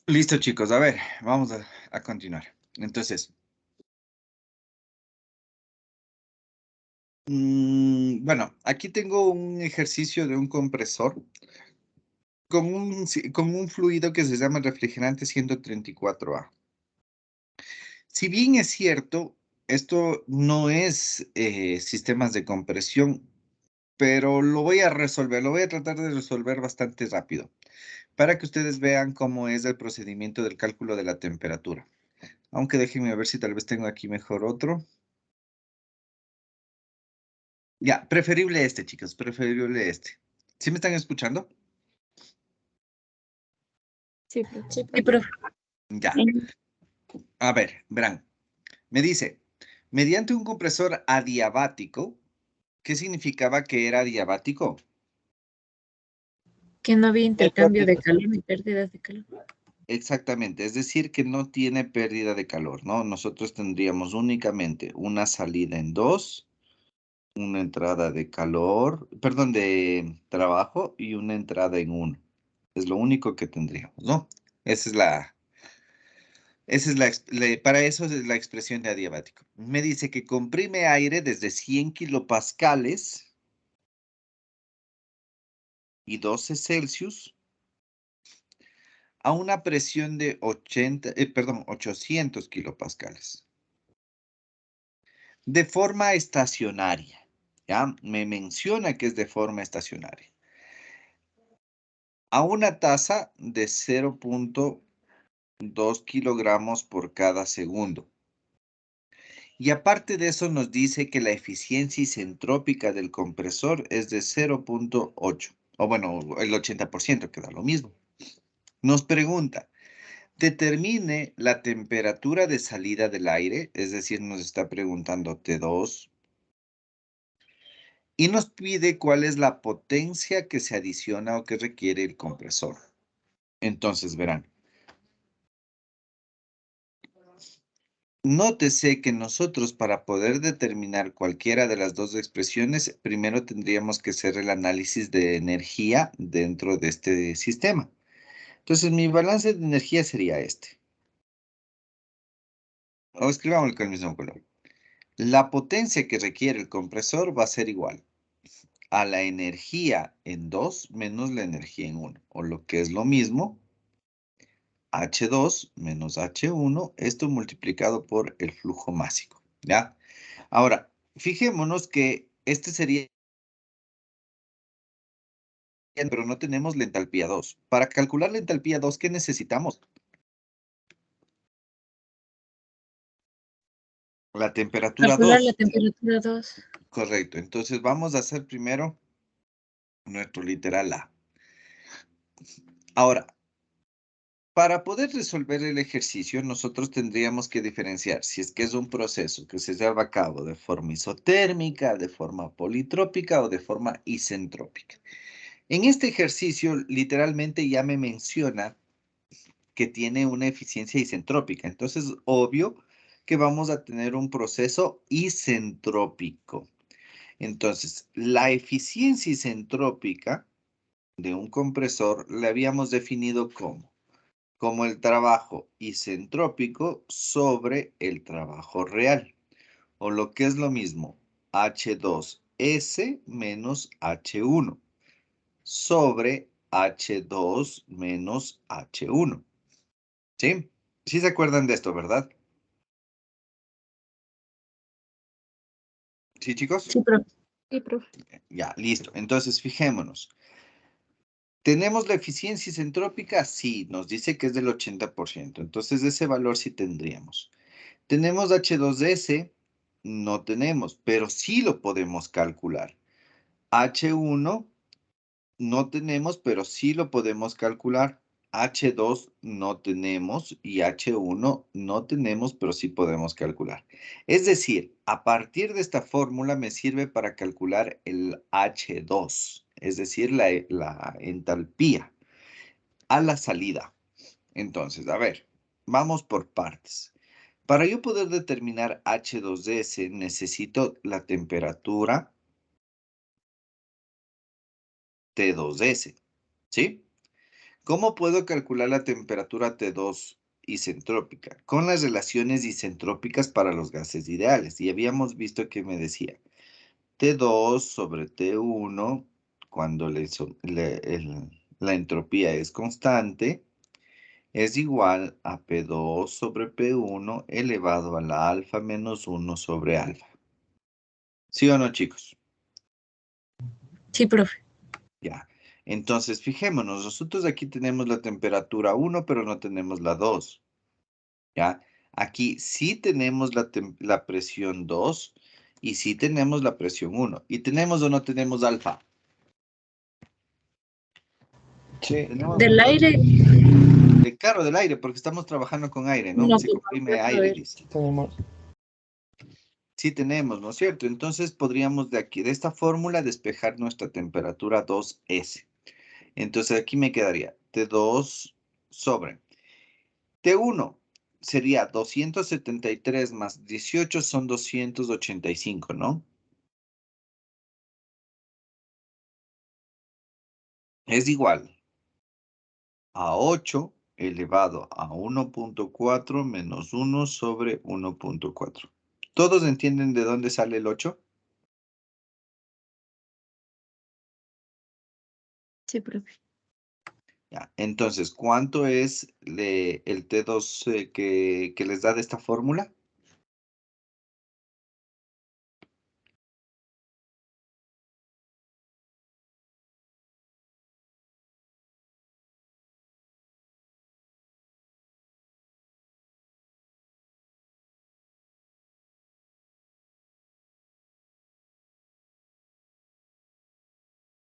Listo, chicos. A ver, vamos a continuar. Entonces, bueno, aquí tengo un ejercicio de un compresor con un fluido que se llama refrigerante 134A. Si bien es cierto, esto no es sistemas de compresión, pero lo voy a resolver, lo voy a tratar de resolver bastante rápido, para que ustedes vean cómo es el procedimiento del cálculo de la temperatura. Aunque déjenme ver si tal vez tengo aquí mejor otro. Ya, preferible este, chicos, preferible este. ¿Sí me están escuchando? Sí, profe. Sí, profe. Ya. A ver, verán. Me dice, mediante un compresor adiabático, ¿qué significaba que era adiabático? Que no había intercambio de calor ni pérdidas de calor. Exactamente, es decir, que no tiene pérdida de calor, ¿no? Nosotros tendríamos únicamente una salida en 2, una entrada de calor, perdón, de trabajo y una entrada en 1. Es lo único que tendríamos, ¿no? Para eso es la expresión de adiabático. Me dice que comprime aire desde 100 kilopascales y 12 Celsius a una presión de 800 kilopascales. De forma estacionaria. ¿Ya? Me menciona que es de forma estacionaria. A una tasa de 0.2 kilogramos por cada segundo. Y aparte de eso nos dice que la eficiencia isentrópica del compresor es de 0.8. O bueno, el 80%, que da lo mismo. Nos pregunta, determine la temperatura de salida del aire, es decir, nos está preguntando T2, y nos pide cuál es la potencia que se adiciona o que requiere el compresor. Entonces, verán. Nótese que nosotros para poder determinar cualquiera de las dos expresiones, primero tendríamos que hacer el análisis de energía dentro de este sistema. Entonces, mi balance de energía sería este. O escribámoslo con el mismo color. La potencia que requiere el compresor va a ser igual a la energía en 2 menos la energía en 1. O lo que es lo mismo, H2 menos H1, esto multiplicado por el flujo másico, ¿ya? Ahora, fijémonos que este sería, pero no tenemos la entalpía 2. Para calcular la entalpía 2, ¿qué necesitamos? La temperatura Calcular la 2. temperatura 2. Correcto, entonces vamos a hacer primero nuestro literal A. Ahora, para poder resolver el ejercicio, nosotros tendríamos que diferenciar si es que es un proceso que se lleva a cabo de forma isotérmica, de forma politrópica o de forma isentrópica. En este ejercicio, literalmente ya me menciona que tiene una eficiencia isentrópica. Entonces, obvio que vamos a tener un proceso isentrópico. Entonces, la eficiencia isentrópica de un compresor la habíamos definido como el trabajo isentrópico sobre el trabajo real, o lo que es lo mismo, H2S menos H1 sobre H2 menos H1. ¿Sí? Sí se acuerdan de esto, ¿verdad? ¿Sí, chicos? Sí, profe. Sí, profe. Ya, listo. Entonces, fijémonos. ¿Tenemos la eficiencia isentrópica? Sí, nos dice que es del 80%. Entonces, ese valor sí tendríamos. ¿Tenemos H2S? No tenemos, pero sí lo podemos calcular. H1 no tenemos, pero sí lo podemos calcular. H2 no tenemos y H1 no tenemos, pero sí podemos calcular. Es decir, a partir de esta fórmula me sirve para calcular el H2, es decir, la entalpía a la salida. Entonces, a ver, vamos por partes. Para yo poder determinar H2S necesito la temperatura T2S, ¿sí? ¿Cómo puedo calcular la temperatura T2 isentrópica? Con las relaciones isentrópicas para los gases ideales. Y habíamos visto que me decía T2 sobre T1, cuando la entropía es constante, es igual a P2 sobre P1 elevado a la alfa menos 1 sobre alfa. ¿Sí o no, chicos? Sí, profe. Ya. Entonces, fijémonos, nosotros aquí tenemos la temperatura 1, pero no tenemos la 2. ¿Ya? Aquí sí tenemos la presión 2 y sí tenemos la presión 1. ¿Y tenemos o no tenemos alfa? Sí. Tenemos Del aire, claro, del aire, porque estamos trabajando con aire, ¿no? no, Se pues, comprime a aire, ver. dice. Tenemos. Sí tenemos, ¿no es cierto? Entonces podríamos de aquí, de esta fórmula, despejar nuestra temperatura 2S. Entonces aquí me quedaría T2 sobre T1 sería 273 más 18 son 285, ¿no? Es igual a 8 elevado a 1.4 menos 1 sobre 1.4. ¿Todos entienden de dónde sale el 8? Sí, profe. Ya, entonces, ¿cuánto es el T2 que les da de esta fórmula?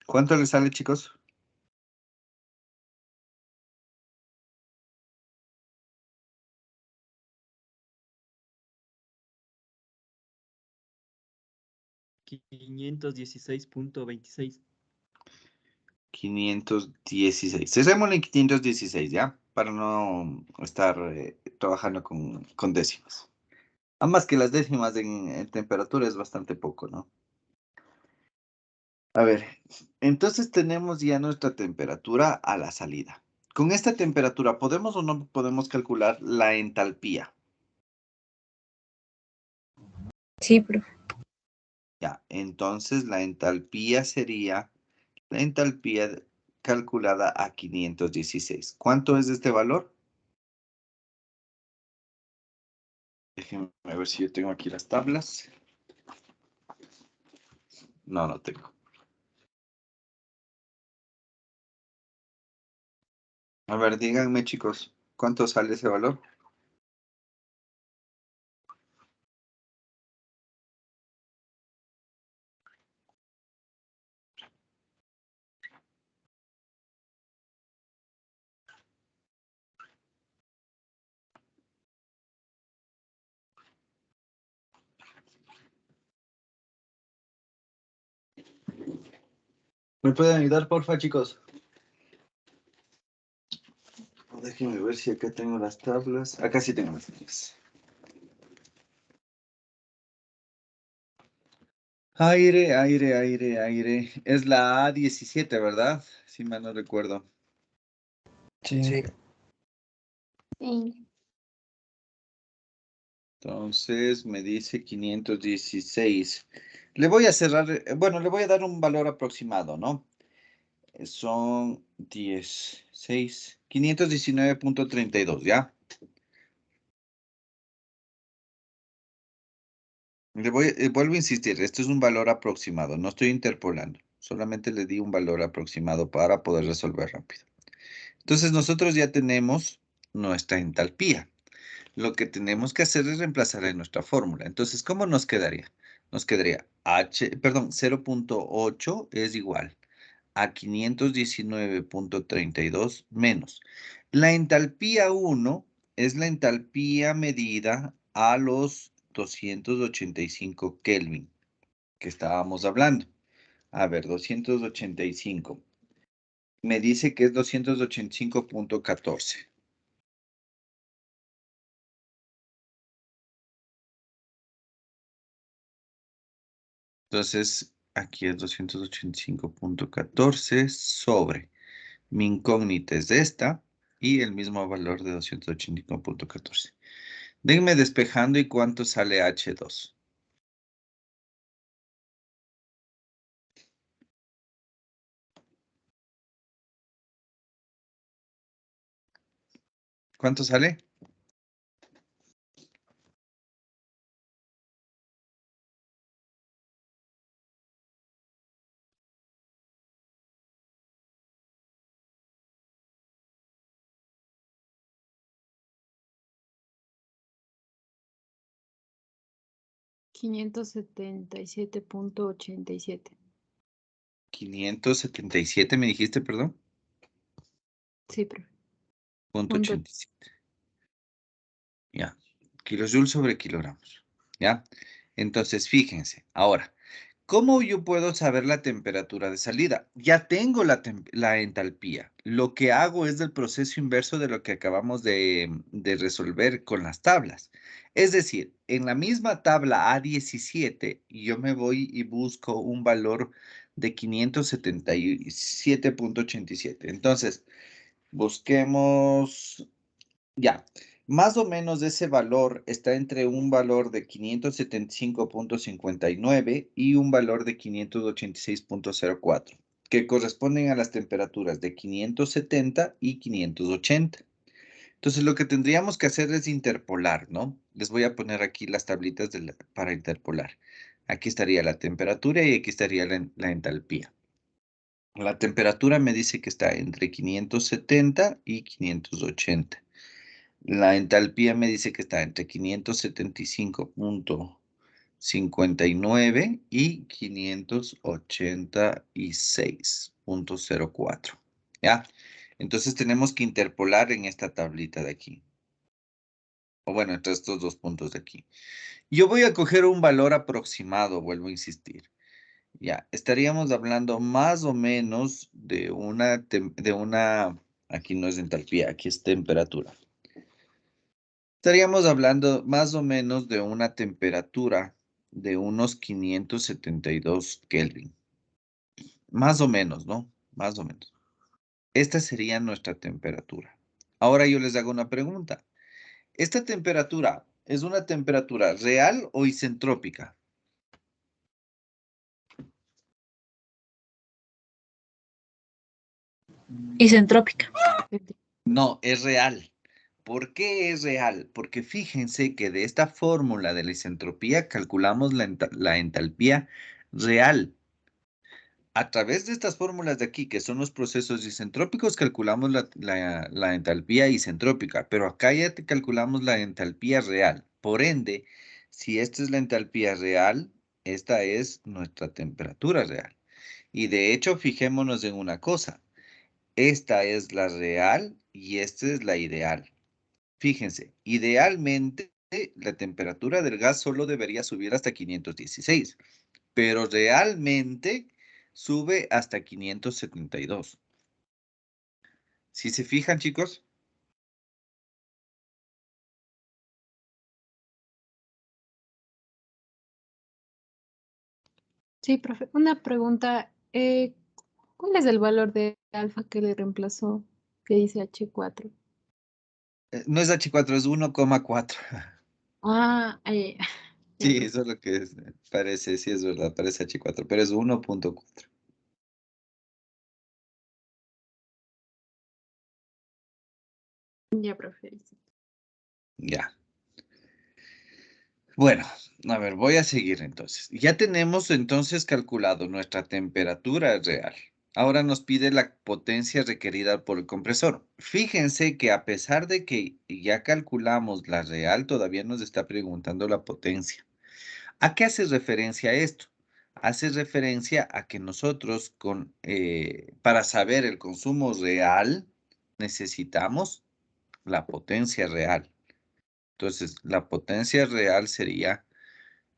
¿Cuánto les sale, chicos? $516.26. 516. Cerrémoslo en 516, ¿ya? Para no estar trabajando con décimas. Ambas que las décimas en temperatura es bastante poco, ¿no? A ver, entonces tenemos ya nuestra temperatura a la salida. Con esta temperatura, ¿podemos o no podemos calcular la entalpía? Sí, profe. Ya, entonces la entalpía sería la entalpía calculada a 516. ¿Cuánto es este valor? Déjenme ver si yo tengo aquí las tablas. No, no tengo. A ver, díganme, chicos, ¿cuánto sale ese valor? ¿Me pueden ayudar, porfa, chicos? Déjenme ver si acá tengo las tablas. Acá sí tengo las tablas. Aire, aire, aire, aire. Es la A17, ¿verdad? Si mal no recuerdo. Sí. Sí. Sí. Entonces me dice 516. Le voy a cerrar, bueno, le voy a dar un valor aproximado, ¿no? Son 16, 519.32, ¿ya? Vuelvo a insistir, esto es un valor aproximado, no estoy interpolando, solamente le di un valor aproximado para poder resolver rápido. Entonces nosotros ya tenemos nuestra entalpía. Lo que tenemos que hacer es reemplazar en nuestra fórmula. Entonces, ¿cómo nos quedaría? Nos quedaría 0.8 es igual a 519.32 menos. La entalpía 1 es la entalpía medida a los 285 Kelvin que estábamos hablando. A ver, 285. Me dice que es 285.14. Entonces, aquí es 285.14 sobre. Mi incógnita es esta y el mismo valor de 285.14. Denme despejando y cuánto sale H2. ¿Cuánto sale? $577.87. 577 me dijiste, perdón. Sí, profe. Punto Punto. 87. Ya. Kilojoules sobre kilogramos. ¿Ya? Entonces, fíjense. Ahora, ¿cómo yo puedo saber la temperatura de salida? Ya tengo la entalpía. Lo que hago es del proceso inverso de lo que acabamos de resolver con las tablas. Es decir, en la misma tabla A17, yo me voy y busco un valor de 577.87. Entonces, busquemos, ya, más o menos ese valor está entre un valor de 575.59 y un valor de 586.04, que corresponden a las temperaturas de 570 y 580. Entonces, lo que tendríamos que hacer es interpolar, ¿no? Les voy a poner aquí las tablitas para interpolar. Aquí estaría la temperatura y aquí estaría la entalpía. La temperatura me dice que está entre 570 y 580. La entalpía me dice que está entre 575.59 y 586.04. ¿Ya? Entonces tenemos que interpolar en esta tablita de aquí. O bueno, entre estos dos puntos de aquí. Yo voy a coger un valor aproximado, vuelvo a insistir. Ya, estaríamos hablando más o menos aquí no es entalpía, aquí es temperatura. Estaríamos hablando más o menos de una temperatura de unos 572 Kelvin. Más o menos, ¿no? Más o menos. Esta sería nuestra temperatura. Ahora yo les hago una pregunta. ¿Esta temperatura es una temperatura real o isentrópica? Isentrópica. No, es real. ¿Por qué es real? Porque fíjense que de esta fórmula de la isentropía calculamos la entalpía real. A través de estas fórmulas de aquí, que son los procesos isentrópicos, calculamos la entalpía isentrópica, pero acá ya te calculamos la entalpía real. Por ende, si esta es la entalpía real, esta es nuestra temperatura real. Y de hecho, fijémonos en una cosa. Esta es la real y esta es la ideal. Fíjense, idealmente la temperatura del gas solo debería subir hasta 516, pero realmente sube hasta 572. ¿Sí se fijan, chicos? Sí, profe. Una pregunta. ¿Cuál es el valor de alfa que le reemplazó? Que dice H4. No es H4, es 1,4. Ah, ay, ya, Sí, profe. eso es lo que parece, sí es verdad, parece H4, pero es 1,4. Ya, profe. Sí. Ya. Bueno, a ver, voy a seguir entonces. Ya tenemos entonces calculado nuestra temperatura real. Ahora nos pide la potencia requerida por el compresor. Fíjense que a pesar de que ya calculamos la real, todavía nos está preguntando la potencia. ¿A qué hace referencia esto? Hace referencia a que nosotros para saber el consumo real necesitamos la potencia real. Entonces, la potencia real sería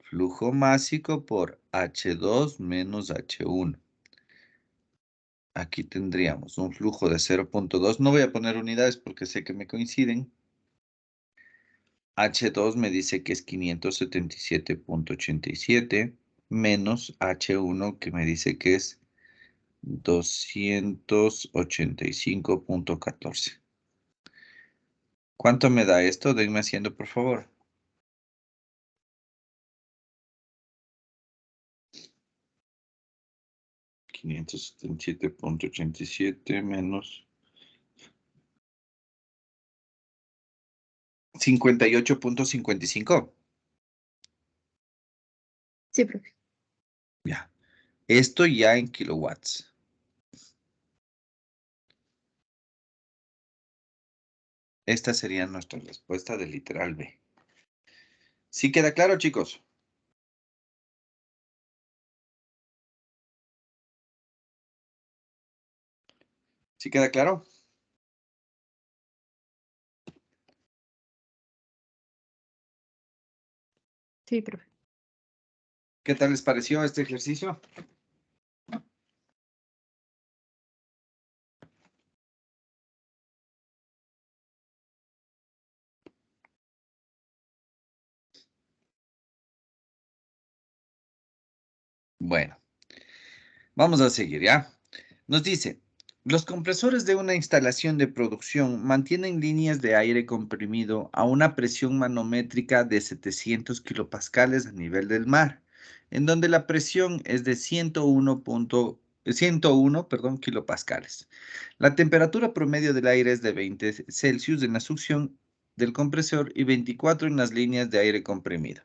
flujo másico por H2 menos H1. Aquí tendríamos un flujo de 0,2. No voy a poner unidades porque sé que me coinciden. H2 me dice que es 577.87 menos H1 que me dice que es 285.14. ¿Cuánto me da esto? Denme haciendo, por favor. 577.87 menos 58.55. Sí, profe. Ya. Esto ya en kilowatts. Esta sería nuestra respuesta del literal B. ¿Sí queda claro, chicos? ¿Sí queda claro? Sí, profe. ¿Qué tal les pareció este ejercicio? Bueno, vamos a seguir, ¿ya? Nos dice, los compresores de una instalación de producción mantienen líneas de aire comprimido a una presión manométrica de 700 kilopascales a nivel del mar, en donde la presión es de 101, kilopascales. La temperatura promedio del aire es de 20 Celsius en la succión del compresor y 24 en las líneas de aire comprimido.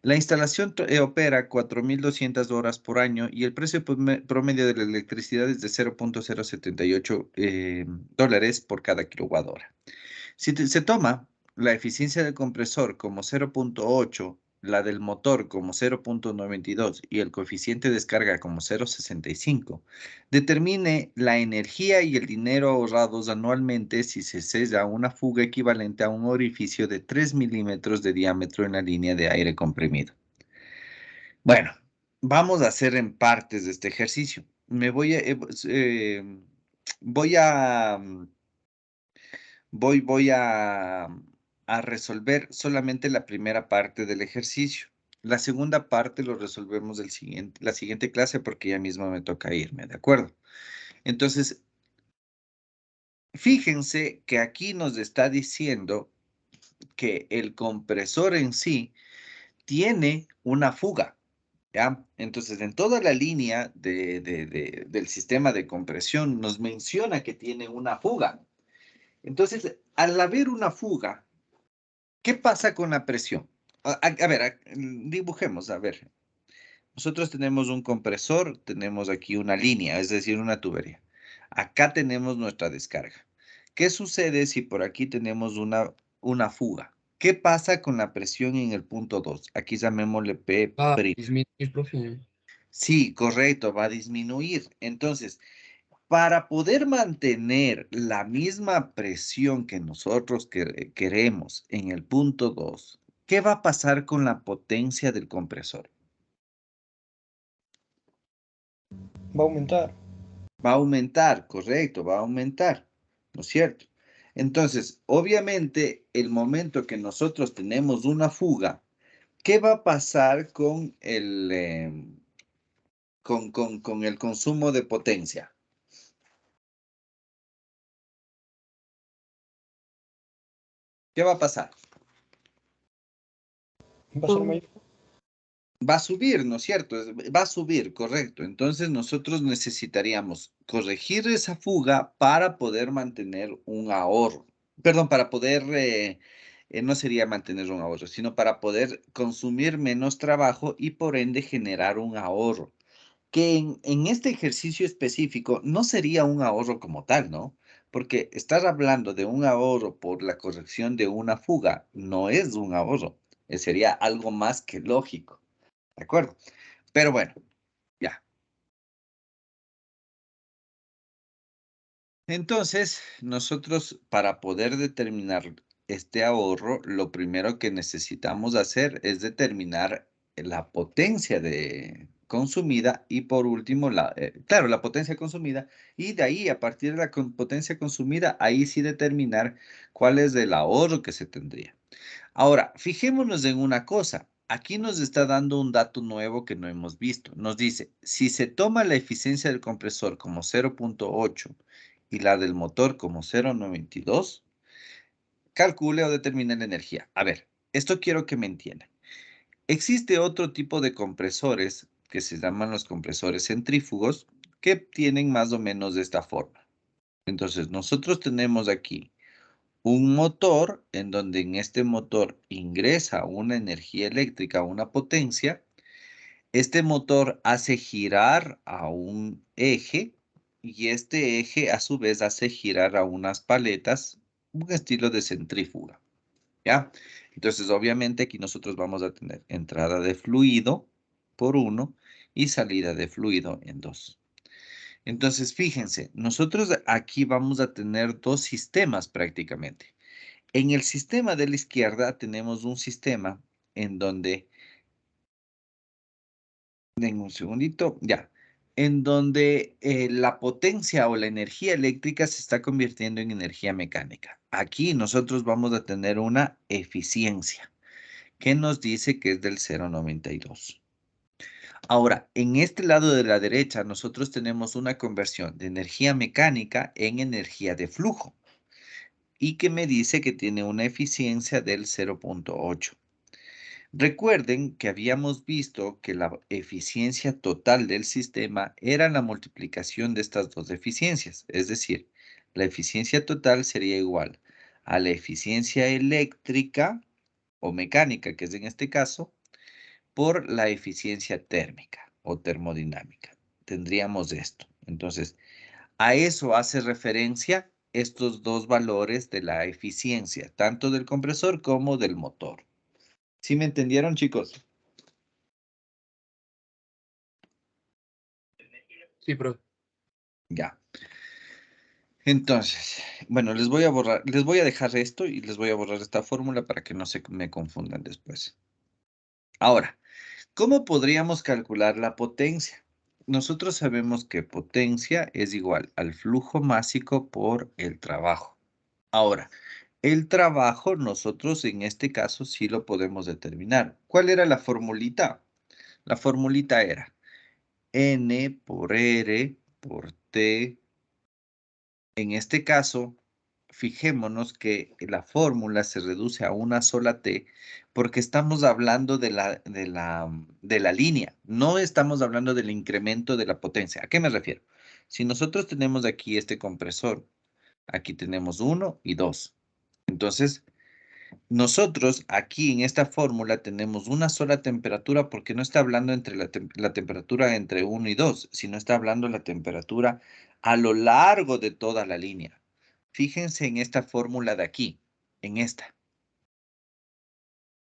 La instalación opera 4.200 horas por año y el precio promedio de la electricidad es de 0.078 dólares por cada kilowatt hora. Si se toma la eficiencia del compresor como 0.8, la del motor como 0.92 y el coeficiente de descarga como 0.65, determine la energía y el dinero ahorrados anualmente si se sella una fuga equivalente a un orificio de 3 milímetros de diámetro en la línea de aire comprimido. Bueno, vamos a hacer en partes de este ejercicio. Voy a a resolver solamente la primera parte del ejercicio. La segunda parte lo resolvemos la siguiente clase porque ya mismo me toca irme, ¿de acuerdo? Entonces, fíjense que aquí nos está diciendo que el compresor en sí tiene una fuga, ¿ya? Entonces, en toda la línea del sistema de compresión nos menciona que tiene una fuga. Entonces, al haber una fuga, ¿qué pasa con la presión? A ver, dibujemos, a ver. Nosotros tenemos un compresor, tenemos aquí una línea, es decir, una tubería. Acá tenemos nuestra descarga. ¿Qué sucede si por aquí tenemos una fuga? ¿Qué pasa con la presión en el punto 2? Aquí llamémosle P'. Disminuir, profe. Sí, correcto, va a disminuir. Entonces, para poder mantener la misma presión que nosotros queremos en el punto 2, ¿qué va a pasar con la potencia del compresor? Va a aumentar. Va a aumentar, correcto, va a aumentar, ¿no es cierto? Entonces, obviamente, el momento que nosotros tenemos una fuga, ¿qué va a pasar con con el consumo de potencia? ¿Qué va a pasar? Va a ser mayor. Va a subir, ¿no es cierto? Va a subir, correcto. Entonces nosotros necesitaríamos corregir esa fuga para poder mantener un ahorro. Perdón, para poder, no sería mantener un ahorro, sino para poder consumir menos trabajo y por ende generar un ahorro. Que en este ejercicio específico no sería un ahorro como tal, ¿no? Porque estar hablando de un ahorro por la corrección de una fuga no es un ahorro, sería algo más que lógico. ¿De acuerdo? Pero bueno, ya. Entonces, nosotros para poder determinar este ahorro, lo primero que necesitamos hacer es determinar la potencia de consumida y por último, claro, la potencia consumida y de ahí, a partir de la potencia consumida, ahí sí determinar cuál es el ahorro que se tendría. Ahora, fijémonos en una cosa. aquí nos está dando un dato nuevo que no hemos visto. Nos dice, si se toma la eficiencia del compresor como 0.8 y la del motor como 0.92, calcule o determine la energía. A ver, esto quiero que me entiendan. Existe otro tipo de compresores que se llaman los compresores centrífugos que tienen más o menos de esta forma. Entonces, nosotros tenemos aquí un motor en donde en este motor ingresa una energía eléctrica, una potencia. Este motor hace girar a un eje y este eje a su vez hace girar a unas paletas, un estilo de centrífuga. ¿Ya? Entonces, obviamente aquí nosotros vamos a tener entrada de fluido por 1 y salida de fluido en 2. Entonces, fíjense, nosotros aquí vamos a tener dos sistemas prácticamente. En el sistema de la izquierda tenemos un sistema en donde, en un segundito, ya, en donde la potencia o la energía eléctrica se está convirtiendo en energía mecánica. Aquí nosotros vamos a tener una eficiencia que nos dice que es del 0.92. Ahora, en este lado de la derecha, nosotros tenemos una conversión de energía mecánica en energía de flujo y que me dice que tiene una eficiencia del 0.8. Recuerden que habíamos visto que la eficiencia total del sistema era la multiplicación de estas dos eficiencias, es decir, la eficiencia total sería igual a la eficiencia eléctrica o mecánica, que es en este caso, por la eficiencia térmica o termodinámica. Tendríamos esto. Entonces, a eso hace referencia estos dos valores de la eficiencia, tanto del compresor como del motor. ¿Sí me entendieron, chicos? Sí, profe. Ya. Entonces, bueno, les voy a dejar esto y les voy a borrar esta fórmula para que no se me confundan después. Ahora, ¿cómo podríamos calcular la potencia? Nosotros sabemos que potencia es igual al flujo másico por el trabajo. Ahora, el trabajo nosotros en este caso sí lo podemos determinar. ¿Cuál era la formulita? La formulita era N por R por T. En este caso, fijémonos que la fórmula se reduce a una sola T porque estamos hablando de la línea, no estamos hablando del incremento de la potencia. ¿A qué me refiero? Si nosotros tenemos aquí este compresor, aquí tenemos 1 y 2. Entonces, nosotros aquí en esta fórmula tenemos una sola temperatura porque no está hablando entre la temperatura entre 1 y 2, sino está hablando la temperatura a lo largo de toda la línea. Fíjense en esta fórmula de aquí, en esta.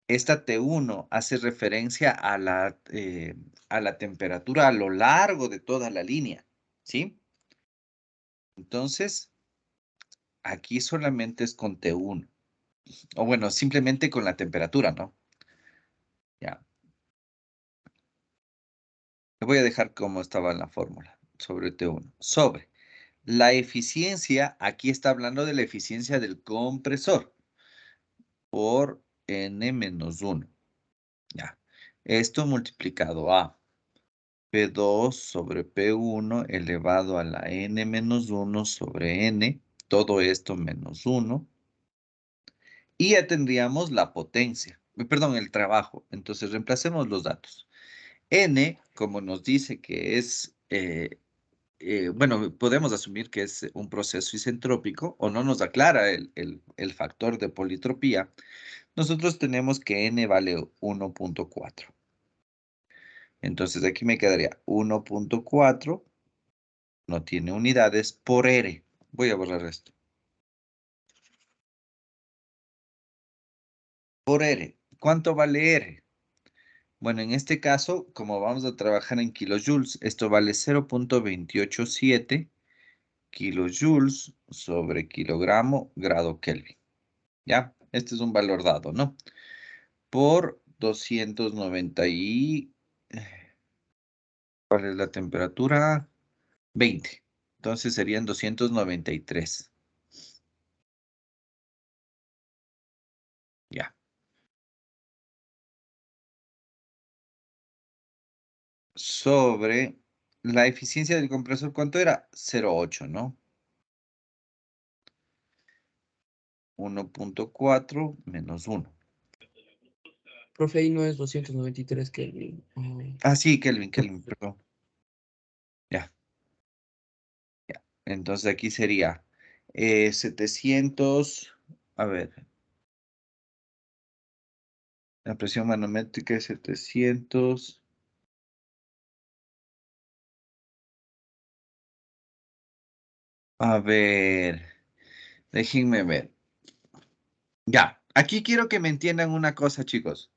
Esta T1 hace referencia a la temperatura a lo largo de toda la línea, ¿sí? Entonces, aquí solamente es con T1. O bueno, simplemente con la temperatura, ¿no? Ya. Le voy a dejar como estaba en la fórmula, sobre T1. Sobre la eficiencia, aquí está hablando de la eficiencia del compresor por N-1. Ya. Esto multiplicado a P2 sobre P1 elevado a la N-1 sobre N, todo esto menos 1. Y ya tendríamos la potencia, perdón, el trabajo. Entonces reemplacemos los datos. N, como nos dice que es, bueno, podemos asumir que es un proceso isentrópico o no nos aclara el factor de politropía. Nosotros tenemos que N vale 1.4. Entonces aquí me quedaría 1.4, no tiene unidades, por R. Voy a borrar esto. Por R. ¿Cuánto vale R? Bueno, en este caso, como vamos a trabajar en kilojoules, esto vale 0.287 kilojoules sobre kilogramo grado Kelvin. ¿Ya? Este es un valor dado, ¿no? Por 290 y... ¿Cuál es la temperatura? 20. Entonces serían 293. Ya. sobre la eficiencia del compresor, ¿cuánto era? 0,8, ¿no? 1.4 menos 1. Profe, ahí no es 293 Kelvin. Ah, sí, Kelvin, perdón. Ya. Ya. Entonces aquí sería 700, a ver, la presión manométrica es 700. A ver, déjenme ver. Ya, aquí quiero que me entiendan una cosa, chicos.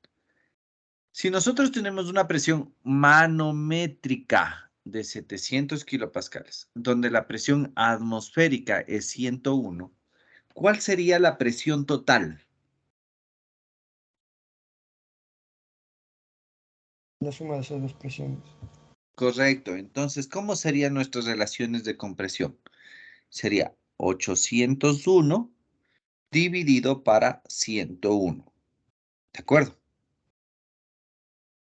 Si nosotros tenemos una presión manométrica de 700 kilopascales, donde la presión atmosférica es 101, ¿cuál sería la presión total? La suma de esas dos presiones. Correcto. Entonces, ¿cómo serían nuestras relaciones de compresión? Sería 801 dividido para 101. ¿De acuerdo?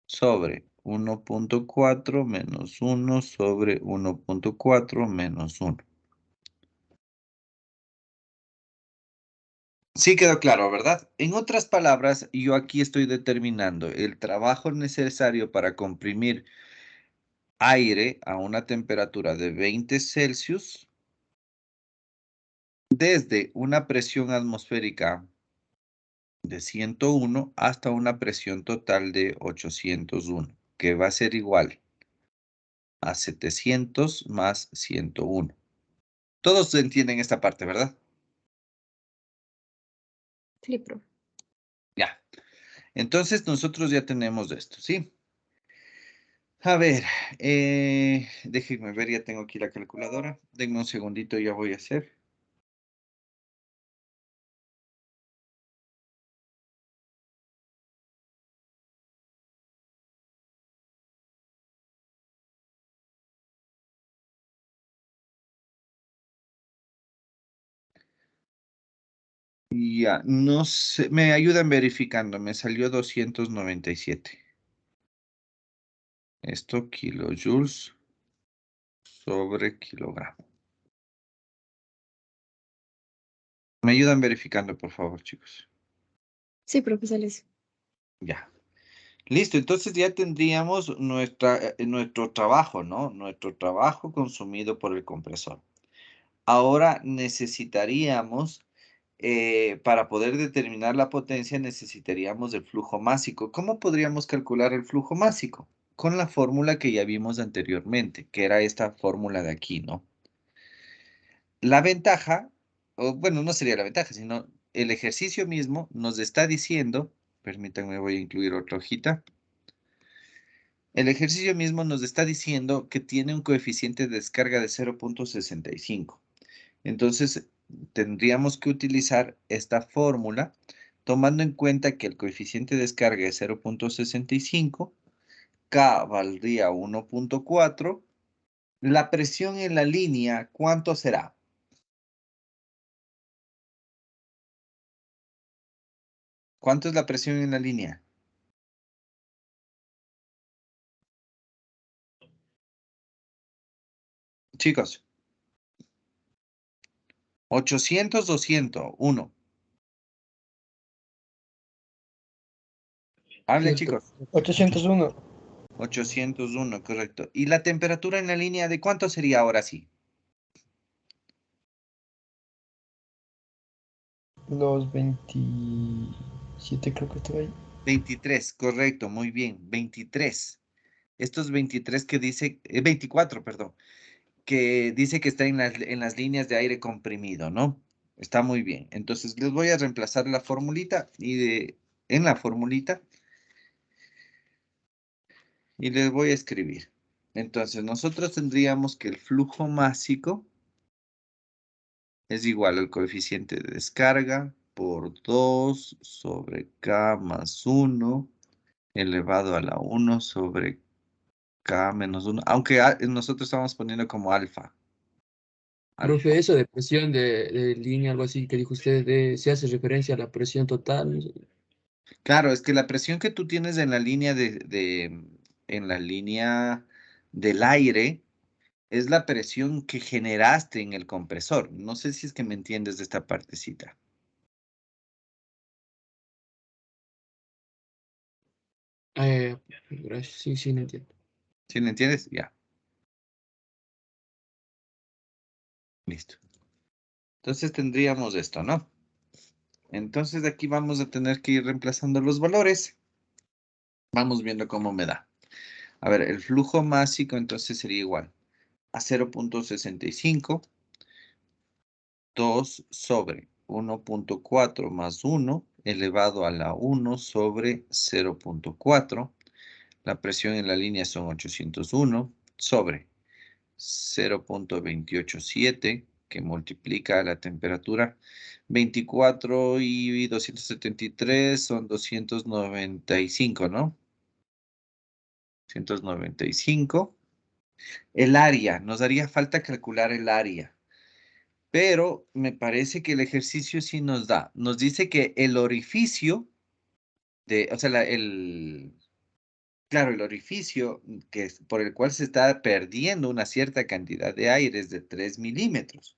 Sobre 1.4 menos 1 sobre 1.4 menos 1. Sí quedó claro, ¿verdad? En otras palabras, yo aquí estoy determinando el trabajo necesario para comprimir aire a una temperatura de 20 Celsius desde una presión atmosférica de 101 hasta una presión total de 801, que va a ser igual a 700 más 101. Todos entienden esta parte, ¿verdad? Sí, profe. Ya. Entonces nosotros ya tenemos esto, ¿sí? A ver, déjenme ver, ya tengo aquí la calculadora. Denme un segundito, ya voy a hacer. Ya, no sé, me ayudan verificando, me salió 297. Esto kilojoules sobre kilogramo. Me ayudan verificando, por favor, chicos. Sí, profesor. Ya. Listo, entonces ya tendríamos nuestro trabajo, ¿no? Nuestro trabajo consumido por el compresor. Ahora necesitaríamos, para poder determinar la potencia, necesitaríamos el flujo másico. ¿Cómo podríamos calcular el flujo másico? Con la fórmula que ya vimos anteriormente, que era esta fórmula de aquí, ¿no? La ventaja, o bueno, no sería la ventaja, sino el ejercicio mismo nos está diciendo, permítanme, voy a incluir otra hojita. El ejercicio mismo nos está diciendo que tiene un coeficiente de descarga de 0.65. Entonces, tendríamos que utilizar esta fórmula tomando en cuenta que el coeficiente de descarga es 0.65, K valdría 1.4. La presión en la línea, ¿cuánto será? ¿Cuánto es la presión en la línea? Chicos, 800 o 101. Hablen, Cierto. chicos. 801. 801, correcto. ¿Y la temperatura en la línea de cuánto sería ahora sí? Los 27 creo que estoy ahí. 23, correcto, muy bien, 23. Estos 23 que dice, 24, perdón, que dice que está en las líneas de aire comprimido, ¿no? Está muy bien. Entonces les voy a reemplazar la formulita en la formulita y les voy a escribir. Entonces nosotros tendríamos que el flujo másico es igual al coeficiente de descarga por 2 sobre K más 1 elevado a la 1 sobre K menos 1, aunque nosotros estamos poniendo como alfa. Profe, eso de presión de línea, algo así que dijo usted, se hace referencia a la presión total. Claro, es que la presión que tú tienes en la línea en la línea del aire es la presión que generaste en el compresor. No sé si es que me entiendes de esta partecita. Gracias. Sí, sí, no entiendo. ¿Sí me entiendes? Ya. Listo. Entonces tendríamos esto, ¿no? Entonces de aquí vamos a tener que ir reemplazando los valores. Vamos viendo cómo me da. A ver, el flujo másico entonces sería igual a 0.65, 2 sobre 1.4 más 1 elevado a la 1 sobre 0.4. La presión en la línea son 801 sobre 0.287, que multiplica la temperatura. 24 y 273 son 295, ¿no? 295. El área, nos haría falta calcular el área, pero me parece que el ejercicio sí nos da. Nos dice que el orificio o sea, claro, el orificio por el cual se está perdiendo una cierta cantidad de aire es de 3 milímetros.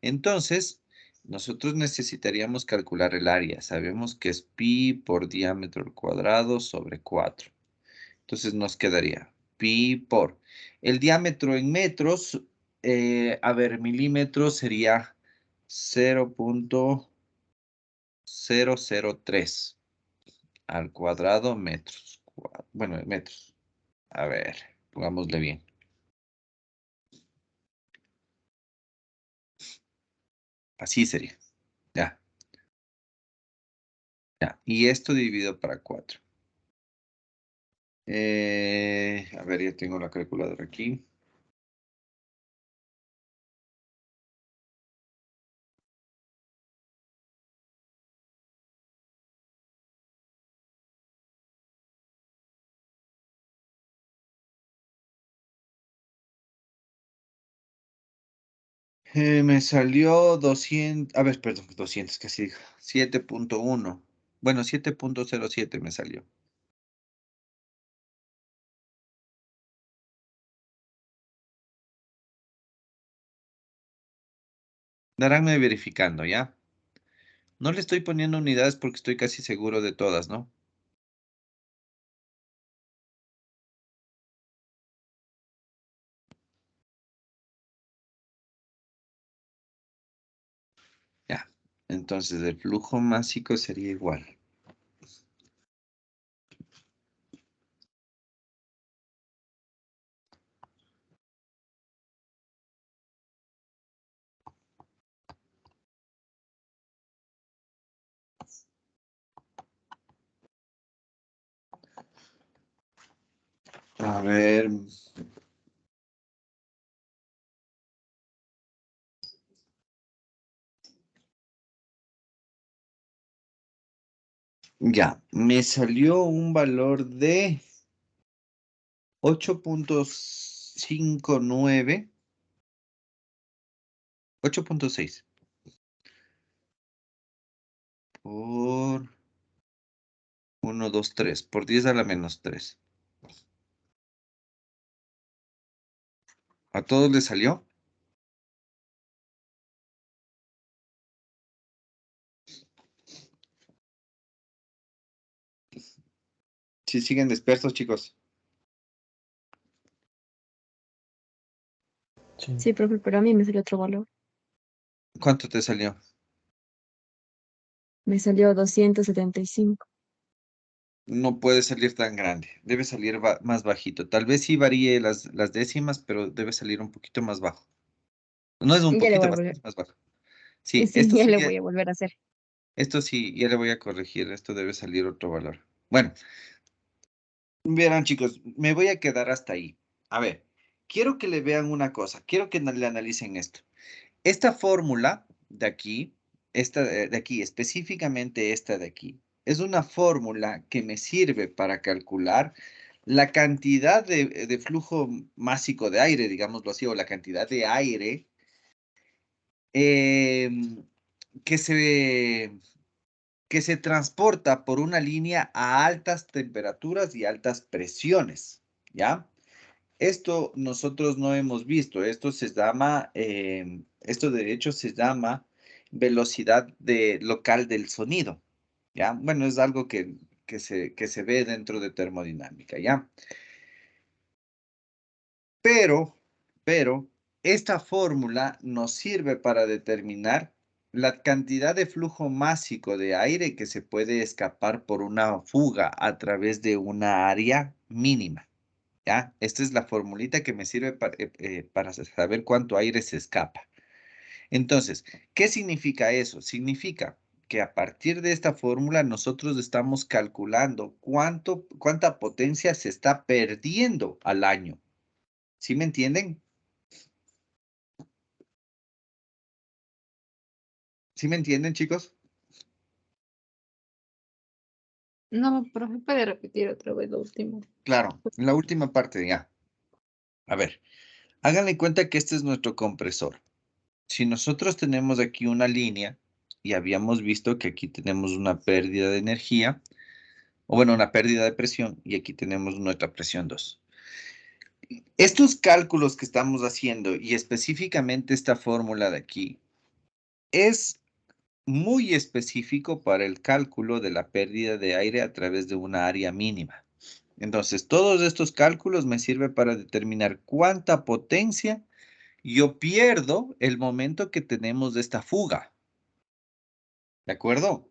Entonces, nosotros necesitaríamos calcular el área. Sabemos que es pi por diámetro al cuadrado sobre 4. Entonces nos quedaría pi por el diámetro en metros. A ver, milímetros sería 0.003 al cuadrado metros. Bueno, metros. A ver, pongámosle bien. Así sería. Ya. Ya. Y esto dividido para 4. A ver, ya tengo la calculadora aquí. Me salió 200, a ver, perdón, 200, casi 7.1. Bueno, 7.07 me salió. Daráme verificando, ¿ya? No le estoy poniendo unidades porque estoy casi seguro de todas, ¿no? Ya. Entonces, el flujo másico sería igual. A ver. Ya, me salió un valor de 8.59, 8.6 por 1, 2, 3, por 10 a la menos 3. ¿A todos les salió? Sí, siguen dispersos, chicos. Sí. Sí, profe, pero a mí me salió otro valor. ¿Cuánto te salió? Me salió 275. No puede salir tan grande, debe salir más bajito. Tal vez sí varíe las décimas, pero debe salir un poquito más bajo. No es un Ya le voy poquito, a volver. bastante más bajo. Sí, Sí, ya le voy a volver a hacer. esto sí, ya le voy a corregir. Esto debe salir otro valor. Bueno, verán, chicos, me voy a quedar hasta ahí. A ver, quiero que le vean una cosa, quiero que le analicen esto. Esta fórmula de aquí, esta de aquí, específicamente esta de aquí, es una fórmula que me sirve para calcular la cantidad de flujo másico de aire, digámoslo así, o la cantidad de aire em, que que se transporta por una línea a altas temperaturas y altas presiones. ¿ya? Esto nosotros no hemos visto. Esto se llama, esto de hecho se llama velocidad local del sonido, ¿ya? Bueno, es algo que se ve dentro de termodinámica, ¿ya? Pero, esta fórmula nos sirve para determinar la cantidad de flujo másico de aire que se puede escapar por una fuga a través de una área mínima, ¿ya? Esta es la formulita que me sirve para saber cuánto aire se escapa. Entonces, ¿qué significa eso? Significa que a partir de esta fórmula nosotros estamos calculando cuánta potencia se está perdiendo al año. ¿Sí me entienden? ¿Sí me entienden, chicos? No, profe, puede repetir otra vez lo último. Claro, la última parte ya. A ver, háganle cuenta que este es nuestro compresor. Si nosotros tenemos aquí una línea y habíamos visto que aquí tenemos una pérdida de energía, o bueno, una pérdida de presión, y aquí tenemos nuestra presión 2. Estos cálculos que estamos haciendo, y específicamente esta fórmula de aquí, es muy específico para el cálculo de la pérdida de aire a través de una área mínima. Entonces, todos estos cálculos me sirven para determinar cuánta potencia yo pierdo el momento que tenemos de esta fuga. ¿De acuerdo?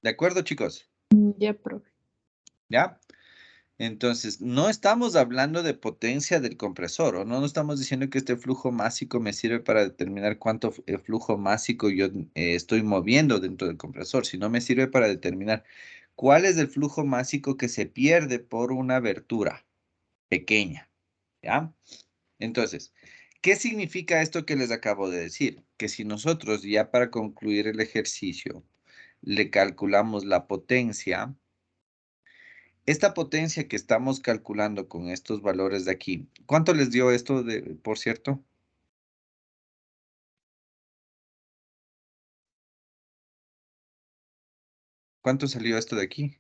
¿De acuerdo, chicos? Ya, profe. ¿Ya? Entonces, no estamos hablando de potencia del compresor, o no estamos diciendo que este flujo másico me sirve para determinar cuánto flujo másico yo estoy moviendo dentro del compresor, sino me sirve para determinar cuál es el flujo másico que se pierde por una abertura pequeña, ¿ya? Entonces, ¿qué significa esto que les acabo de decir? Que si nosotros ya para concluir el ejercicio le calculamos la potencia, esta potencia que estamos calculando con estos valores de aquí, ¿cuánto les dio esto, por cierto? ¿Cuánto salió esto de aquí?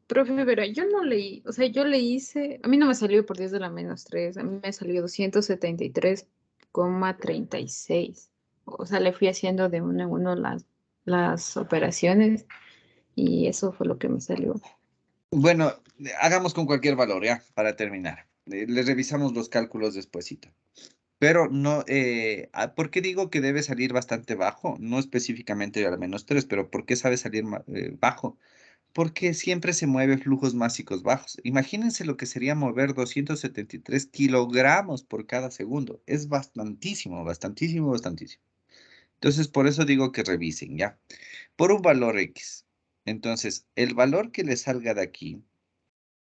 Profe, pero yo no leí, o sea, yo le hice, a mí no me salió por 10 de la menos 3, a mí me salió 273,36. O sea, le fui haciendo de uno en uno las operaciones y eso fue lo que me salió. Bueno, hagamos con cualquier valor, ya, para terminar. Le revisamos los cálculos despuesito. Pero no, ¿por qué digo que debe salir bastante bajo? No específicamente a la menos 3, pero ¿por qué sabe salir bajo? Porque siempre se mueve flujos másicos bajos. Imagínense lo que sería mover 273 kilogramos por cada segundo. Es bastantísimo, bastantísimo, bastantísimo. Entonces, por eso digo que revisen, ¿ya? Por un valor X. Entonces, el valor que le salga de aquí,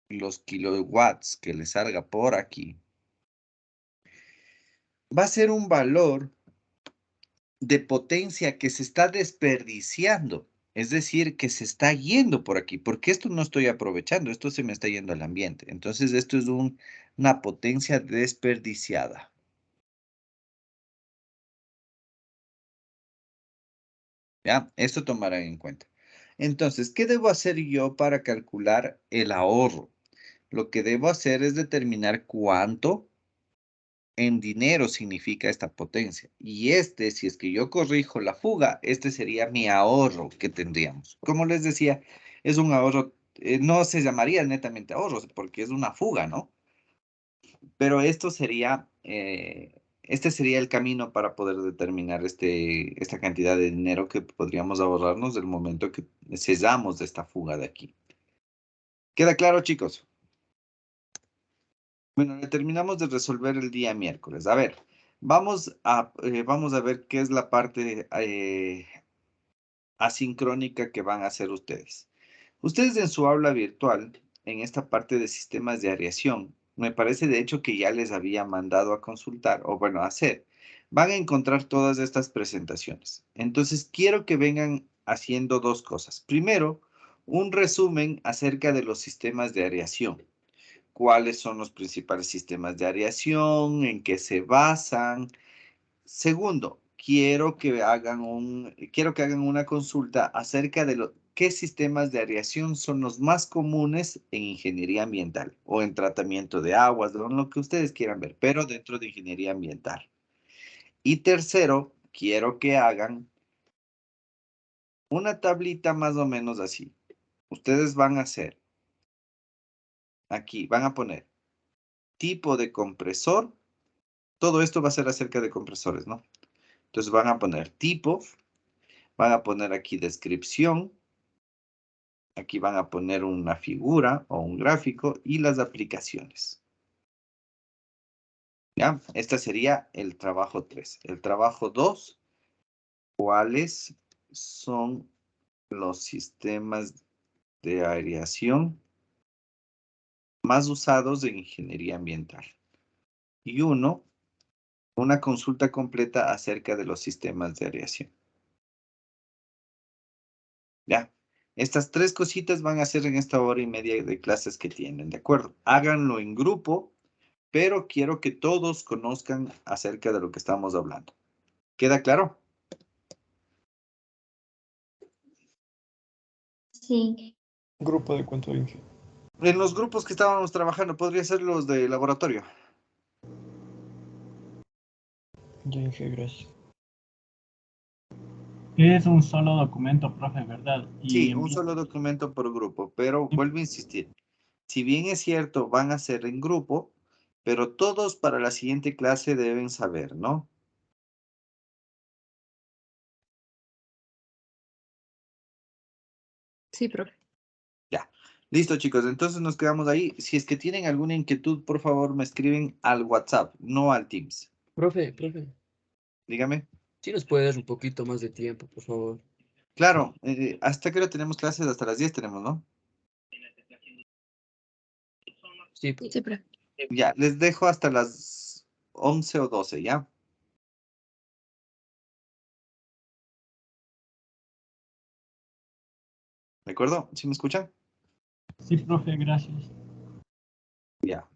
los kilowatts que le salga por aquí, va a ser un valor de potencia que se está desperdiciando. Es decir, que se está yendo por aquí, porque esto no estoy aprovechando, esto se me está yendo al ambiente. Entonces, esto es una potencia desperdiciada. ¿Ya? Esto tomarán en cuenta. Entonces, ¿qué debo hacer yo para calcular el ahorro? Lo que debo hacer es determinar cuánto en dinero significa esta potencia. Y si es que yo corrijo la fuga, este sería mi ahorro que tendríamos. Como les decía, es un ahorro, no se llamaría netamente ahorro, porque es una fuga, ¿no? Pero este sería el camino para poder determinar esta cantidad de dinero que podríamos ahorrarnos del momento que cesamos de esta fuga de aquí. ¿Queda claro, chicos? Bueno, le terminamos de resolver el día miércoles. A ver, vamos a ver qué es la parte asincrónica que van a hacer ustedes. Ustedes en su aula virtual, en esta parte de sistemas de aireación, me parece de hecho que ya les había mandado a consultar, o bueno, a hacer, van a encontrar todas estas presentaciones. Entonces, quiero que vengan haciendo dos cosas. Primero, un resumen acerca de los sistemas de aireación. ¿Cuáles son los principales sistemas de aireación? ¿En qué se basan? Segundo, quiero que hagan una consulta acerca de qué sistemas de aireación son los más comunes en ingeniería ambiental o en tratamiento de aguas, de lo que ustedes quieran ver, pero dentro de ingeniería ambiental. Y tercero, quiero que hagan una tablita más o menos así. Ustedes van a hacer, aquí van a poner tipo de compresor. Todo esto va a ser acerca de compresores, ¿no? Entonces van a poner tipo, van a poner aquí descripción, aquí van a poner una figura o un gráfico y las aplicaciones. ¿Ya? Este sería el trabajo 3. El trabajo 2, ¿cuáles son los sistemas de aireación más usados en ingeniería ambiental? Y 1, una consulta completa acerca de los sistemas de aireación. ¿Ya? Estas 3 cositas van a ser en esta hora y media de clases que tienen, ¿de acuerdo? Háganlo en grupo, pero quiero que todos conozcan acerca de lo que estamos hablando. ¿Queda claro? Sí. ¿Grupo de cuánto, Inge? En los grupos que estábamos trabajando, podría ser los de laboratorio. Ya, Inge, gracias. Es un solo documento, profe, ¿verdad? Sí, un solo documento por grupo, pero vuelvo a insistir. Si bien es cierto, van a ser en grupo, pero todos para la siguiente clase deben saber, ¿no? Sí, profe. Ya. Listo, chicos. Entonces nos quedamos ahí. Si es que tienen alguna inquietud, por favor, me escriben al WhatsApp, no al Teams. Profe, Dígame. ¿sí nos puede dar un poquito más de tiempo, por favor? Claro, ¿hasta qué hora tenemos clases? Hasta las 10 tenemos, ¿no? Sí, Sí, profe. Ya, les dejo hasta las 11 o 12, ¿ya? ¿De acuerdo? ¿Sí me escuchan? Sí, profe, gracias. Ya.